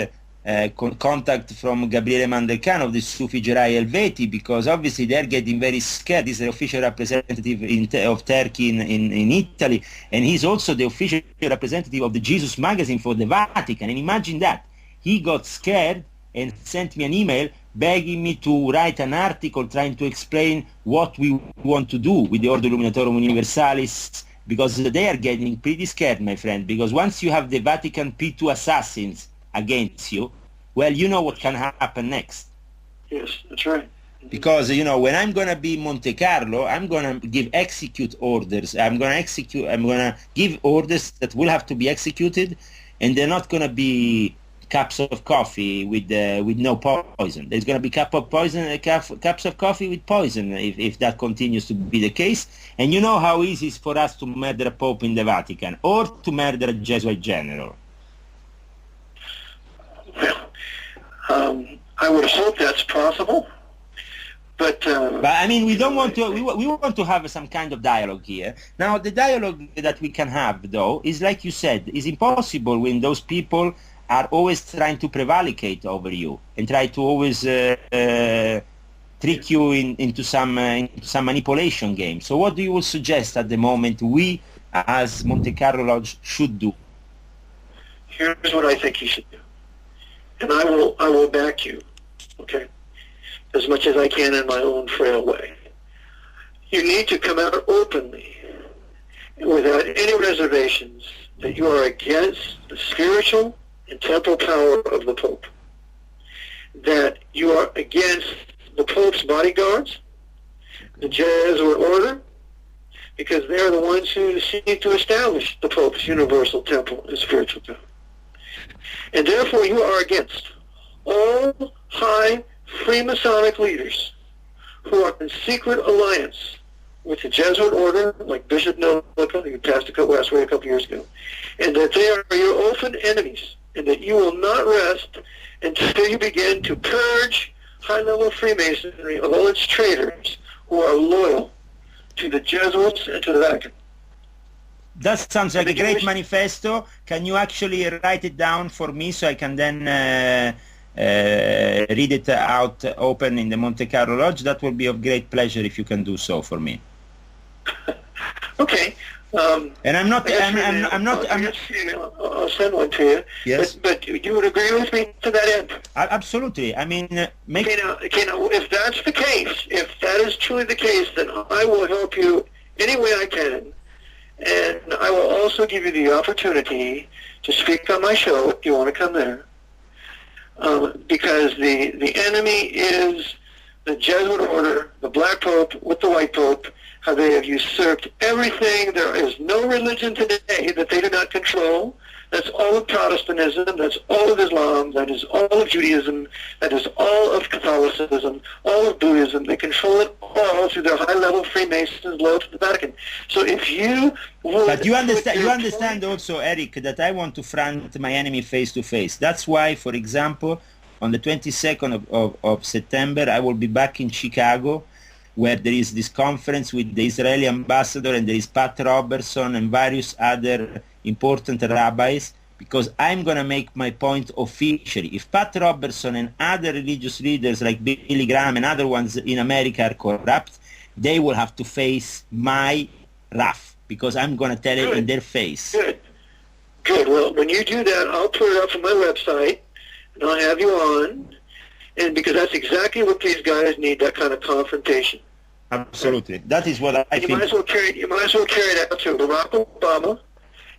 contact from Gabriele Mandelcano of the Sufi Gerai Helveti, because obviously they're getting very scared. He's the official representative of Turkey in Italy, and he's also the official representative of the Jesus magazine for the Vatican. And imagine that. He got scared and sent me an email begging me to write an article trying to explain what we want to do with the Ordo Illuminatorum Universalis, because they are getting pretty scared, my friend, because once you have the Vatican P2 assassins against you, well, you know what can happen next. Yes, that's right. Because, you know, when I'm going to be in Monte Carlo, I'm going to execute orders. I'm going to give orders that will have to be executed, and they're not going to be cups of coffee with no poison. There's going to be cups of coffee with poison if that continues to be the case. And you know how easy it is for us to murder a pope in the Vatican or to murder a Jesuit general. Well, I would hope that's possible, but I mean, we don't want to. We want to have some kind of dialogue here. Now, the dialogue that we can have, though, is like you said, is impossible when those people are always trying to prevaricate over you and try to always trick you into some manipulation game. So, what do you suggest at the moment we, as Monte Carlo Lodge, should do? Here's what I think you should do. And I will back you, okay, as much as I can in my own frail way. You need to come out openly, without any reservations, that you are against the spiritual and temporal power of the Pope, that you are against the Pope's bodyguards, the Jesuit order, because they're the ones who seek to establish the Pope's universal temporal and spiritual power. And therefore you are against all high Freemasonic leaders who are in secret alliance with the Jesuit order, like Bishop Nolica, who passed last way a couple years ago, and that they are your open enemies, and that you will not rest until you begin to purge high-level Freemasonry of all its traitors who are loyal to the Jesuits and to the Vatican. That sounds like a great manifesto. Can you actually write it down for me so I can then read it out open in the Monte Carlo Lodge? That would be of great pleasure if you can do so for me. Okay. And I'm not. I'll send one to you. Yes. But you would agree with me to that end? Absolutely. I mean, Okay, now, if that's the case, if that is truly the case, then I will help you any way I can. And I will also give you the opportunity to speak on my show if you want to come there. because the enemy is the Jesuit order, the black pope with the white pope, how they have usurped everything. There is no religion today that they do not control. That's all of Protestantism, that's all of Islam, that is all of Judaism, that is all of Catholicism, all of Buddhism. They control it all through their high-level Freemasons, low to the Vatican. So if you would... But you understand also, Eric, that I want to front my enemy face to face. That's why, for example, on the 22nd of September, I will be back in Chicago, where there is this conference with the Israeli ambassador, and there is Pat Robertson and various other important rabbis, because I'm going to make my point officially. If Pat Robertson and other religious leaders like Billy Graham and other ones in America are corrupt, they will have to face my wrath, because I'm going to tell it in their face. Good. Well, when you do that, I'll put it up on my website, and I'll have you on, and because that's exactly what these guys need, that kind of confrontation. Absolutely. That is what I think. You might as well carry it out to Barack Obama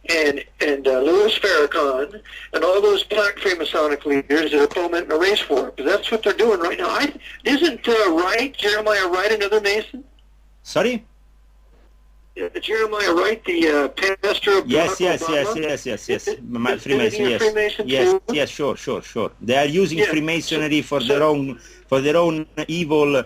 and Louis Farrakhan and all those black Freemasonic leaders that are fomenting a race war, because that's what they're doing right now. Isn't Jeremiah Wright another Mason? Sorry? Jeremiah Wright, the pastor of Barack Obama? Yes. Freemason, yes. Sure. They are using Freemasonry for their own evil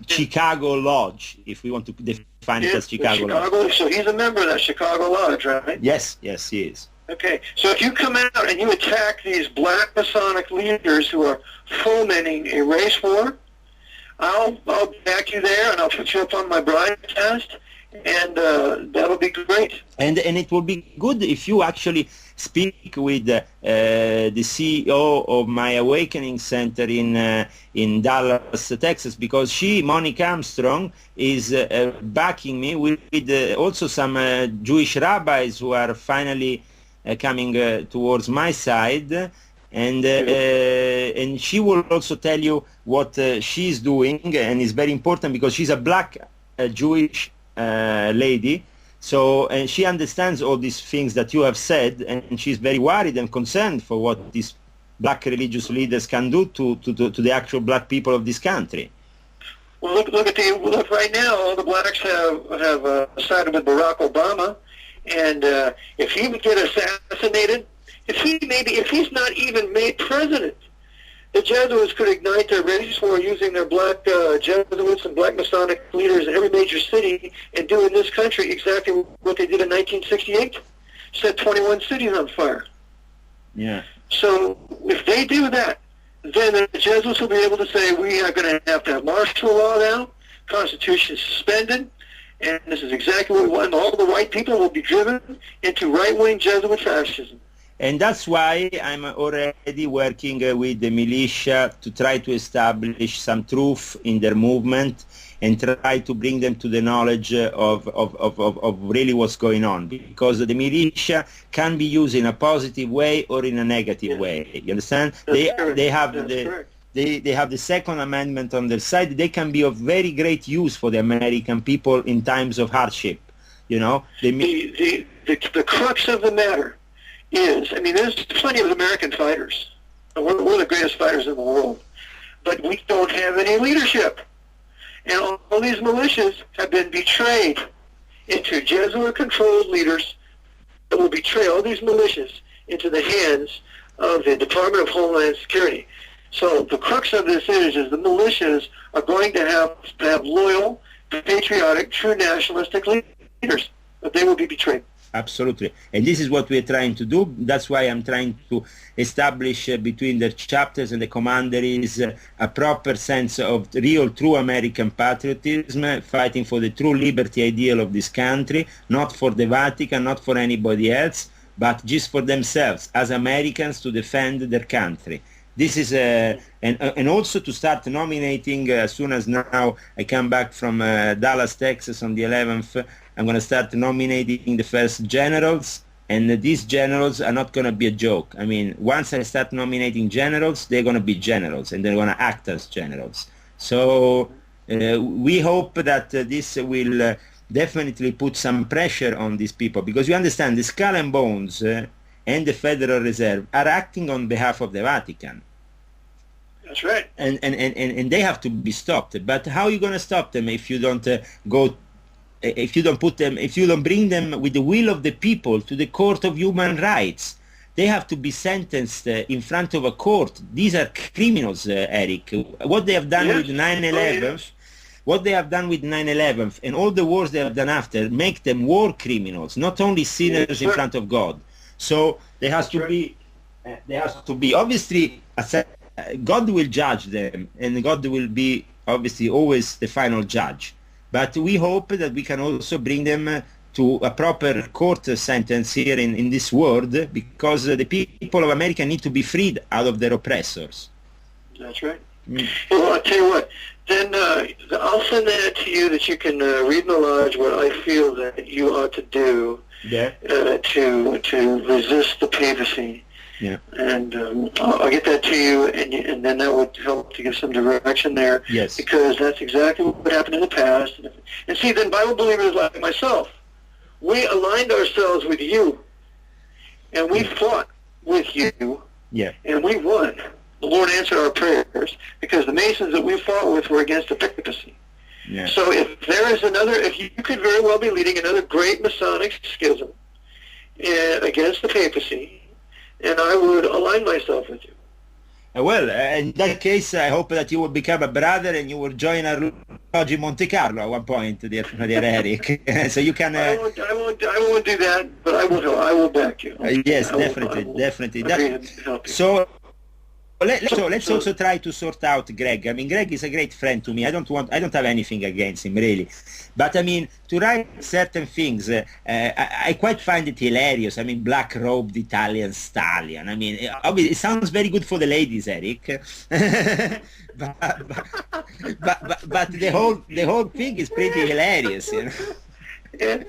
Chicago Lodge, if we want to define it as Chicago Lodge. So he's a member of that Chicago Lodge, right? Yes, he is. Okay, so if you come out and you attack these black Masonic leaders who are fomenting a race war, I'll back you there, and I'll put you up on my broadcast, and that'll be great. And it will be good if you actually speak with the CEO of My Awakening Center in Dallas, Texas, because Monica Armstrong, is backing me with also some Jewish rabbis who are finally coming towards my side, and she will also tell you what she's doing, and it's very important because she's a black Jewish lady. So, and she understands all these things that you have said, and she's very worried and concerned for what these black religious leaders can do to the actual black people of this country. Well, look right now, all the blacks have sided with Barack Obama, and if he would get assassinated, if he's not even made president, the Jesuits could ignite their race war using their black Jesuits and black Masonic leaders in every major city and do in this country exactly what they did in 1968, set 21 cities on fire. Yeah. So if they do that, then the Jesuits will be able to say, we are going to have martial law now, Constitution suspended, and this is exactly what we want. All the white people will be driven into right-wing Jesuit fascism. And that's why I'm already working with the militia to try to establish some truth in their movement and try to bring them to the knowledge of really what's going on, because the militia can be used in a positive way or in a negative way. You understand? They have the Second Amendment on their side. They can be of very great use for the American people in times of hardship. You know, the crux of the matter is, there's plenty of American fighters. We're the greatest fighters in the world. But we don't have any leadership. And all these militias have been betrayed into Jesuit-controlled leaders that will betray all these militias into the hands of the Department of Homeland Security. So the crux of this is the militias are going to have loyal, patriotic, true nationalistic leaders, but they will be betrayed. Absolutely. And this is what we are trying to do. That's why I'm trying to establish between the chapters and the commanderies a proper sense of real, true American patriotism, fighting for the true liberty ideal of this country, not for the Vatican, not for anybody else, but just for themselves, as Americans, to defend their country. This is and also to start nominating as soon as now I come back from Dallas, Texas on the 11th. I'm going to start nominating the first generals, and these generals are not going to be a joke. Once I start nominating generals, they're going to be generals, and they're going to act as generals. So we hope that this will definitely put some pressure on these people, because you understand, the Skull and Bones and the Federal Reserve are acting on behalf of the Vatican. That's right. And they have to be stopped. But how are you going to stop them if you don't if you don't bring them with the will of the people to the Court of Human Rights? They have to be sentenced in front of a court. These are criminals, Eric. What they have done with 9/11, what they have done with 9/11 and all the wars they have done after make them war criminals, not only sinners in front of God. So there has to be, obviously, God will judge them, and God will be obviously always the final judge. But we hope that we can also bring them to a proper court sentence here in this world, because the people of America need to be freed out of their oppressors. That's right. Well, I'll tell you what, then I'll send that to you, that you can read in the lodge what I feel that you ought to do to resist the papacy. Yeah. And I'll get that to you, and then that would help to give some direction there. Yes. Because that's exactly what happened in the past. And see, then Bible believers like myself, we aligned ourselves with you, and we fought with you, and we won. The Lord answered our prayers, because the Masons that we fought with were against the papacy. Yeah. So if there is if you could very well be leading another great Masonic schism against the papacy, and I would align myself with you. Well, in that case, I hope that you will become a brother and you will join our lodge in Monte Carlo at one point, dear Eric. So you can. I won't do that, but I will back you. Yes, definitely. So let's also try to sort out Greg. I mean, Greg is a great friend to me. I don't have anything against him, really. But I mean, to write certain things, I quite find it hilarious. I mean, black-robed Italian stallion. I mean, obviously, it sounds very good for the ladies, Eric. but the whole thing is pretty hilarious, you know. Yeah.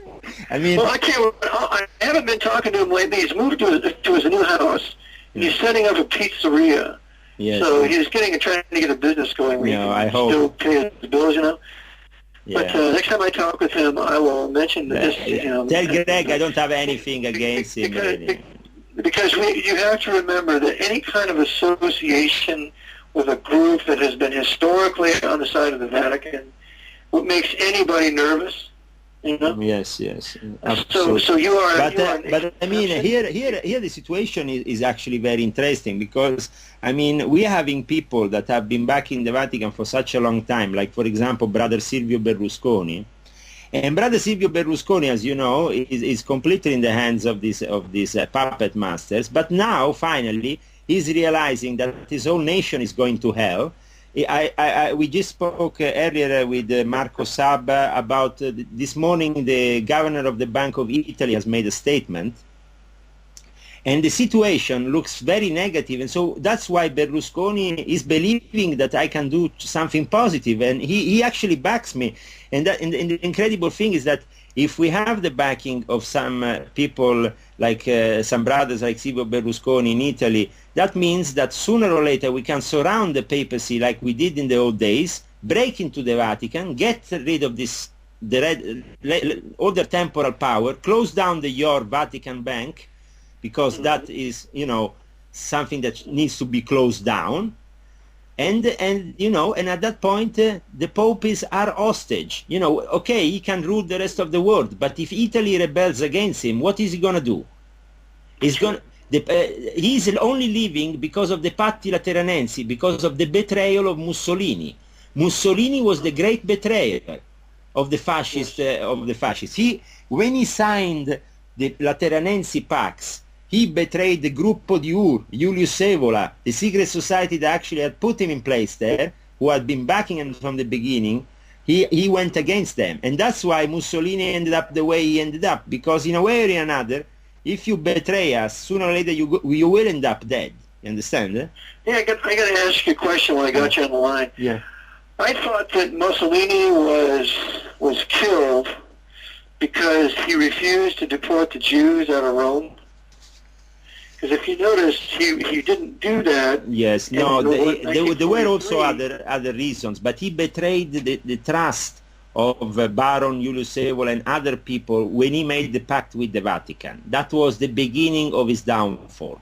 I mean, well, I haven't been talking to him lately. He's moved to his new house. He's setting up a pizzeria. Yes. So he's trying to get a business going. I hope. Still pay his bills, you know. Yeah. But next time I talk with him, I will mention this. Tell Greg I don't have anything against him. Because you have to remember that any kind of association with a group that has been historically on the side of the Vatican, what makes anybody nervous, you know? Yes, absolutely. So you are. But I mean, here the situation is actually very interesting, because I mean, we are having people that have been back in the Vatican for such a long time, like for example, Brother Silvio Berlusconi. And Brother Silvio Berlusconi, as you know, is completely in the hands of these puppet masters. But now, finally, he's realizing that his whole nation is going to hell. We just spoke earlier with Marco Saba about this morning. The governor of the Bank of Italy has made a statement, and the situation looks very negative. And so that's why Berlusconi is believing that I can do something positive, and he actually backs me. And the incredible thing is that if we have the backing of some people, like some brothers like Silvio Berlusconi in Italy, that means that sooner or later we can surround the papacy like we did in the old days, break into the Vatican, get rid of all their temporal power, close down your Vatican Bank, because that is, you know, something that needs to be closed down. And you know, and at that point, the Pope is our hostage. You know, okay, he can rule the rest of the world, but if Italy rebels against him, what is he going to do? He's only leaving because of the Patti Lateranensi, because of the betrayal of Mussolini. Mussolini was the great betrayer of the fascists. When he signed the Lateranensi Pax, he betrayed the Gruppo di Julius Evola, the secret society that actually had put him in place there, who had been backing him from the beginning. He went against them. And that's why Mussolini ended up the way he ended up, because in a way or another, if you betray us, sooner or later you will end up dead. You understand? Yeah, I got to ask you a question when I got you on the line. Yeah. I thought that Mussolini was killed because he refused to deport the Jews out of Rome. Because if you notice, he didn't do that. Yes, no, there were also other reasons, but he betrayed the trust of Baron Julius Caesar and other people when he made the pact with the Vatican. That was the beginning of his downfall.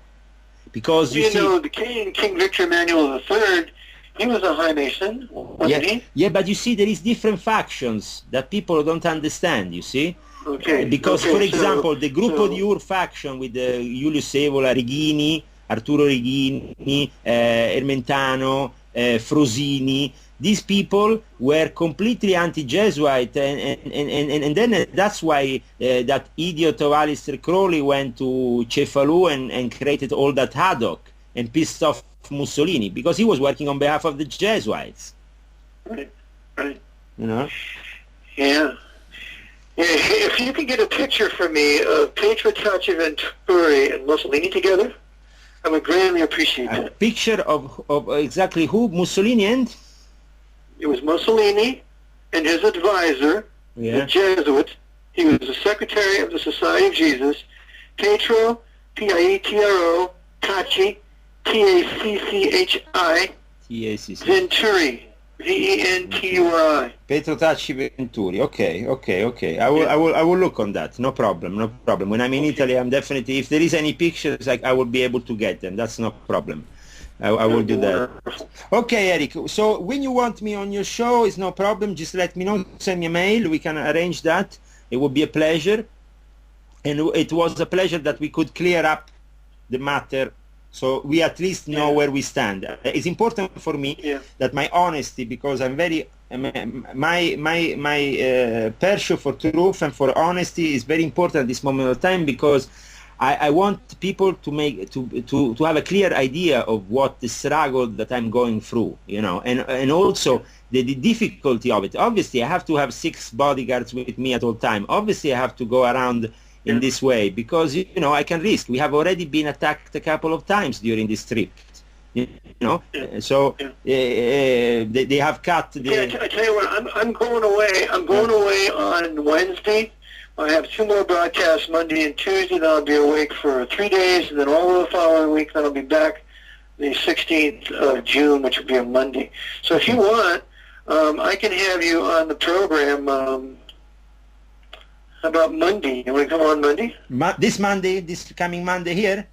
Because you see, know, the King Victor Emmanuel III, he was a high Mason, wasn't he? Yeah, but you see, there is different factions that people don't understand, you see? Okay. Because, for example, the Gruppo di Ur faction with Julius Caesar, Regini, Arturo Regini, Ermentano, Frosini, these people were completely anti-Jesuit, and then that's why that idiot of Aleister Crowley went to Cefalù and created all that haddock and pissed off Mussolini, because he was working on behalf of the Jesuits. Right. You know? Yeah. If you could get a picture for me of Pietro Tacci Venturi and Mussolini together, I would greatly appreciate that. A picture of exactly who? Mussolini and? It was Mussolini and his advisor, the Jesuit. He was the secretary of the Society of Jesus. Pietro, Pietro, Tacci, Tacchi, Venturi, Venturi. Pietro Tacci Venturi. Okay. I will look on that. No problem. When I'm in Italy, I'm definitely, if there is any pictures, I will be able to get them. That's no problem. I will do that. Okay, Eric. So when you want me on your show, it's no problem. Just let me know. Send me a mail. We can arrange that. It would be a pleasure. And it was a pleasure that we could clear up the matter, so we at least know where we stand. It's important for me that my honesty, because I'm very my passion for truth and for honesty is very important at this moment of time, because I want people to make to have a clear idea of what the struggle that I'm going through, you know, and also the difficulty of it. Obviously, I have to have 6 bodyguards with me at all time. Obviously, I have to go around in this way because, you know, I can risk. We have already been attacked a couple of times during this trip, you know. So they have cut. I tell you what, I'm going away. I'm going away on Wednesday. I have 2 more broadcasts, Monday and Tuesday. Then I'll be awake for 3 days, and then all of the following week, then I'll be back the 16th of June, which will be a Monday. So if you want, I can have you on the program about Monday. You want to come on Monday? This coming Monday here?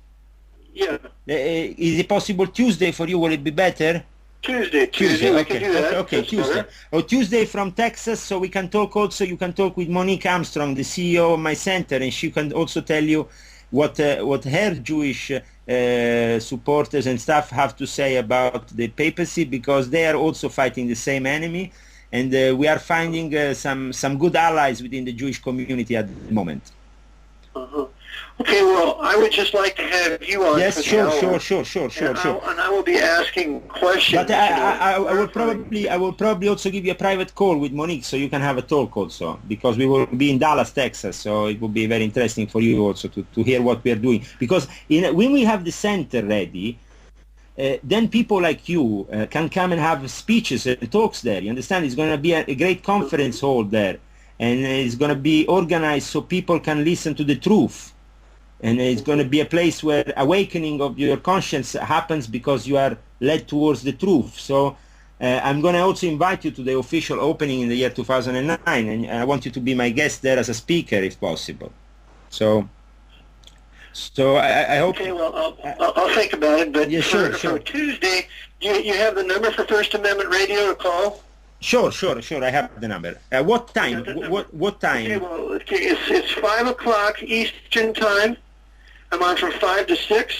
Yeah. Is it possible Tuesday for you? Will it be better? Tuesday, we can do that. Okay, Tuesday. Or Tuesday from Texas, so we can talk also. You can talk with Monique Armstrong, the CEO of my center, and she can also tell you what her Jewish supporters and staff have to say about the papacy, because they are also fighting the same enemy, and we are finding some good allies within the Jewish community at the moment. Okay, well, I would just like to have you on. Yes, for sure. And I will be asking questions. But I will probably also give you a private call with Monique, so you can have a talk also, because we will be in Dallas, Texas, so it will be very interesting for you also to hear what we are doing. Because when we have the center ready, then people like you can come and have speeches and talks there. You understand? It's going to be a great conference hall there, and it's going to be organized so people can listen to the truth. And it's going to be a place where awakening of your conscience happens because you are led towards the truth. So I'm going to also invite you to the official opening in the year 2009, and I want you to be my guest there as a speaker if possible. So I hope... Okay, well, I'll think about it, but for Tuesday, you have the number for First Amendment Radio to call? Sure, I have the number. What time? What time? Okay, well, it's 5 o'clock Eastern Time. I'm on from 5 to 6.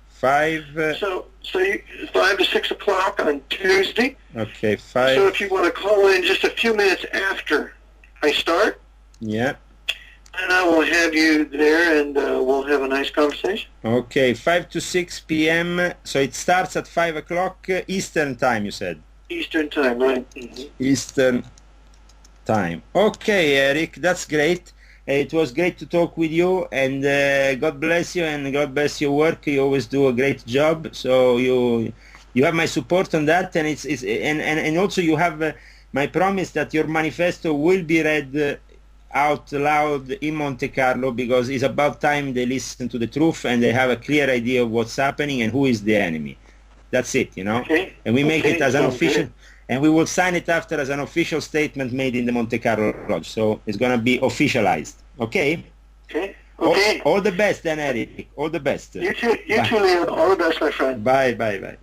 5... So 5 to 6 o'clock on Tuesday. Okay, 5... So if you want to call in just a few minutes after I start. Yeah. And I will have you there, and we'll have a nice conversation. Okay, 5 to 6 p.m. So it starts at 5 o'clock Eastern Time, you said? Eastern Time, right. Mm-hmm. Eastern Time. Okay, Eric, that's great. It was great to talk with you, and God bless you, and God bless your work. You always do a great job. So you have my support on that, and and also you have my promise that your manifesto will be read out loud in Monte Carlo, because it's about time they listen to the truth and they have a clear idea of what's happening and who is the enemy. That's it, you know. Okay. And we make it as an official. and we will sign it after as an official statement made in the Monte Carlo Lodge. So it's going to be officialized. Okay? Okay. Okay. All the best then, Eric. All the best. You too, Leo. All the best, my friend. Bye, bye, bye.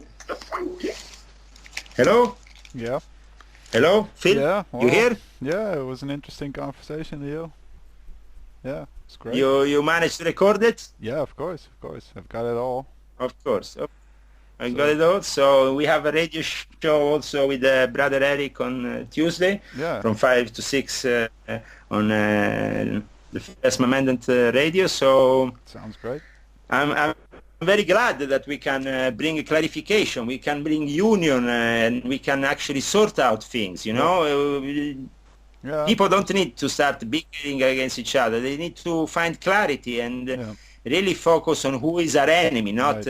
Hello? Yeah. Hello? Phil? Yeah. You here? Yeah, it was an interesting conversation, Leo. Yeah, it's great. You managed to record it? Yeah, of course. I've got it all. Of course. I got it all. So we have a radio show also with brother Eric on Tuesday from 5 to 6 on the First Amendment radio. So sounds great. I'm very glad that we can bring a clarification. We can bring union and we can actually sort out things, you know. People don't need to start bickering against each other. They need to find clarity and really focus on who is our enemy. Not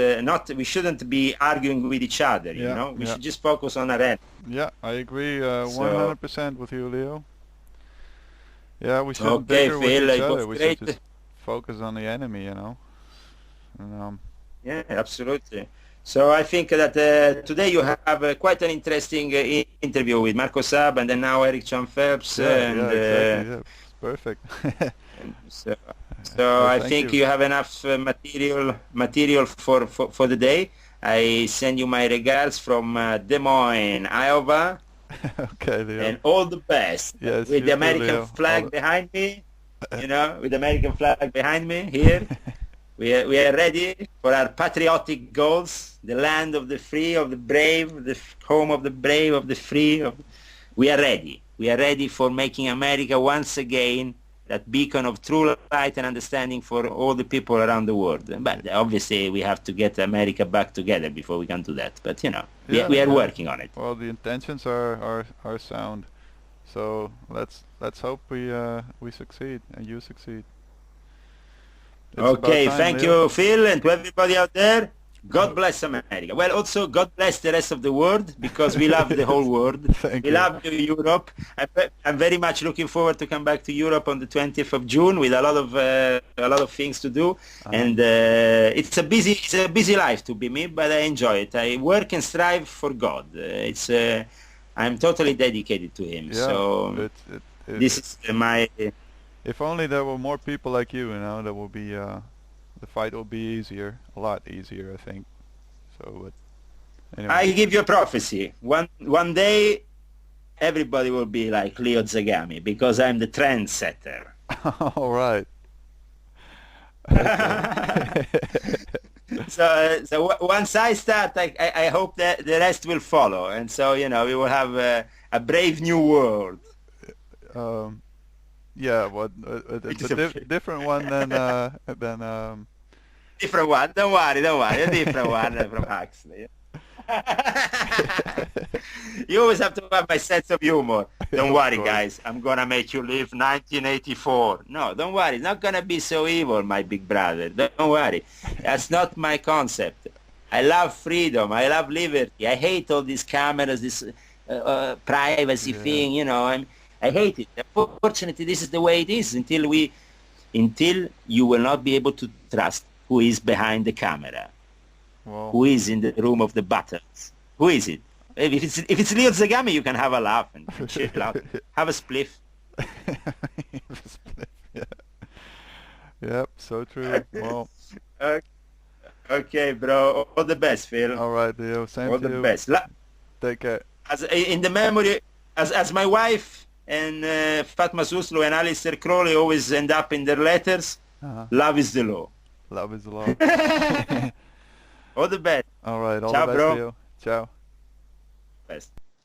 we shouldn't be arguing with each other. You know, we should just focus on our enemy. Yeah, I agree 100% with you, Leo. Yeah, we shouldn't bicker with each other. We should just focus on the enemy. You know. And, yeah, absolutely. So I think that today you have quite an interesting interview with Marco Saab and then now Eric John Phelps. Exactly. It's perfect. So I think you have enough material for the day. I send you my regards from Des Moines, Iowa. Okay, Leo. And all the best. Yes, with the American flag behind me. You know, with the American flag behind me here. We are ready for our patriotic goals, the land of the free, of the brave, the home of the brave, of the free. We are ready. We are ready for making America once again that beacon of true light and understanding for all the people around the world. But obviously we have to get America back together before we can do that. But you know, we are working on it. Well, the intentions are sound. So let's hope we succeed and you succeed. Okay, thank you, Phil, and to everybody out there. God bless America. Well, also, God bless the rest of the world, because we love the whole world. We love Europe. I'm very much looking forward to come back to Europe on the 20th of June with a lot of things to do. And it's a busy life to be me, but I enjoy it. I work and strive for God. I'm totally dedicated to Him. Yeah, so this is my... If only there were more people like you, that will be, the fight will be easier, a lot easier, I think. So, but anyway. I give you a prophecy. One day, everybody will be like Leo Zagami, because I'm the trendsetter. All right. So once I start, I hope that the rest will follow, and so we will have a brave new world. Yeah, but different one than different one. Don't worry, a different one from Huxley. You always have to have my sense of humor. Don't worry, guys. I'm gonna make you live 1984. No, don't worry. It's not gonna be so evil, my big brother. Don't worry. That's not my concept. I love freedom. I love liberty. I hate all these cameras, this privacy thing. I hate it. Unfortunately, this is the way it is until you will not be able to trust who is behind the camera, who is in the room of the buttons. Who is it? If it's Leo Zagami, you can have a laugh and chill out. Have a spliff. Yep, so true. Well. Okay, bro. All the best, Phil. All right, Leo. Same all to the you. Best. Take care. In the memory, as my wife and Fatma Suslu and Alistair Crowley always end up in their letters, love is the law. Love is the law. All the best. All right, all Ciao, the best, bro. Leo. Ciao. Best.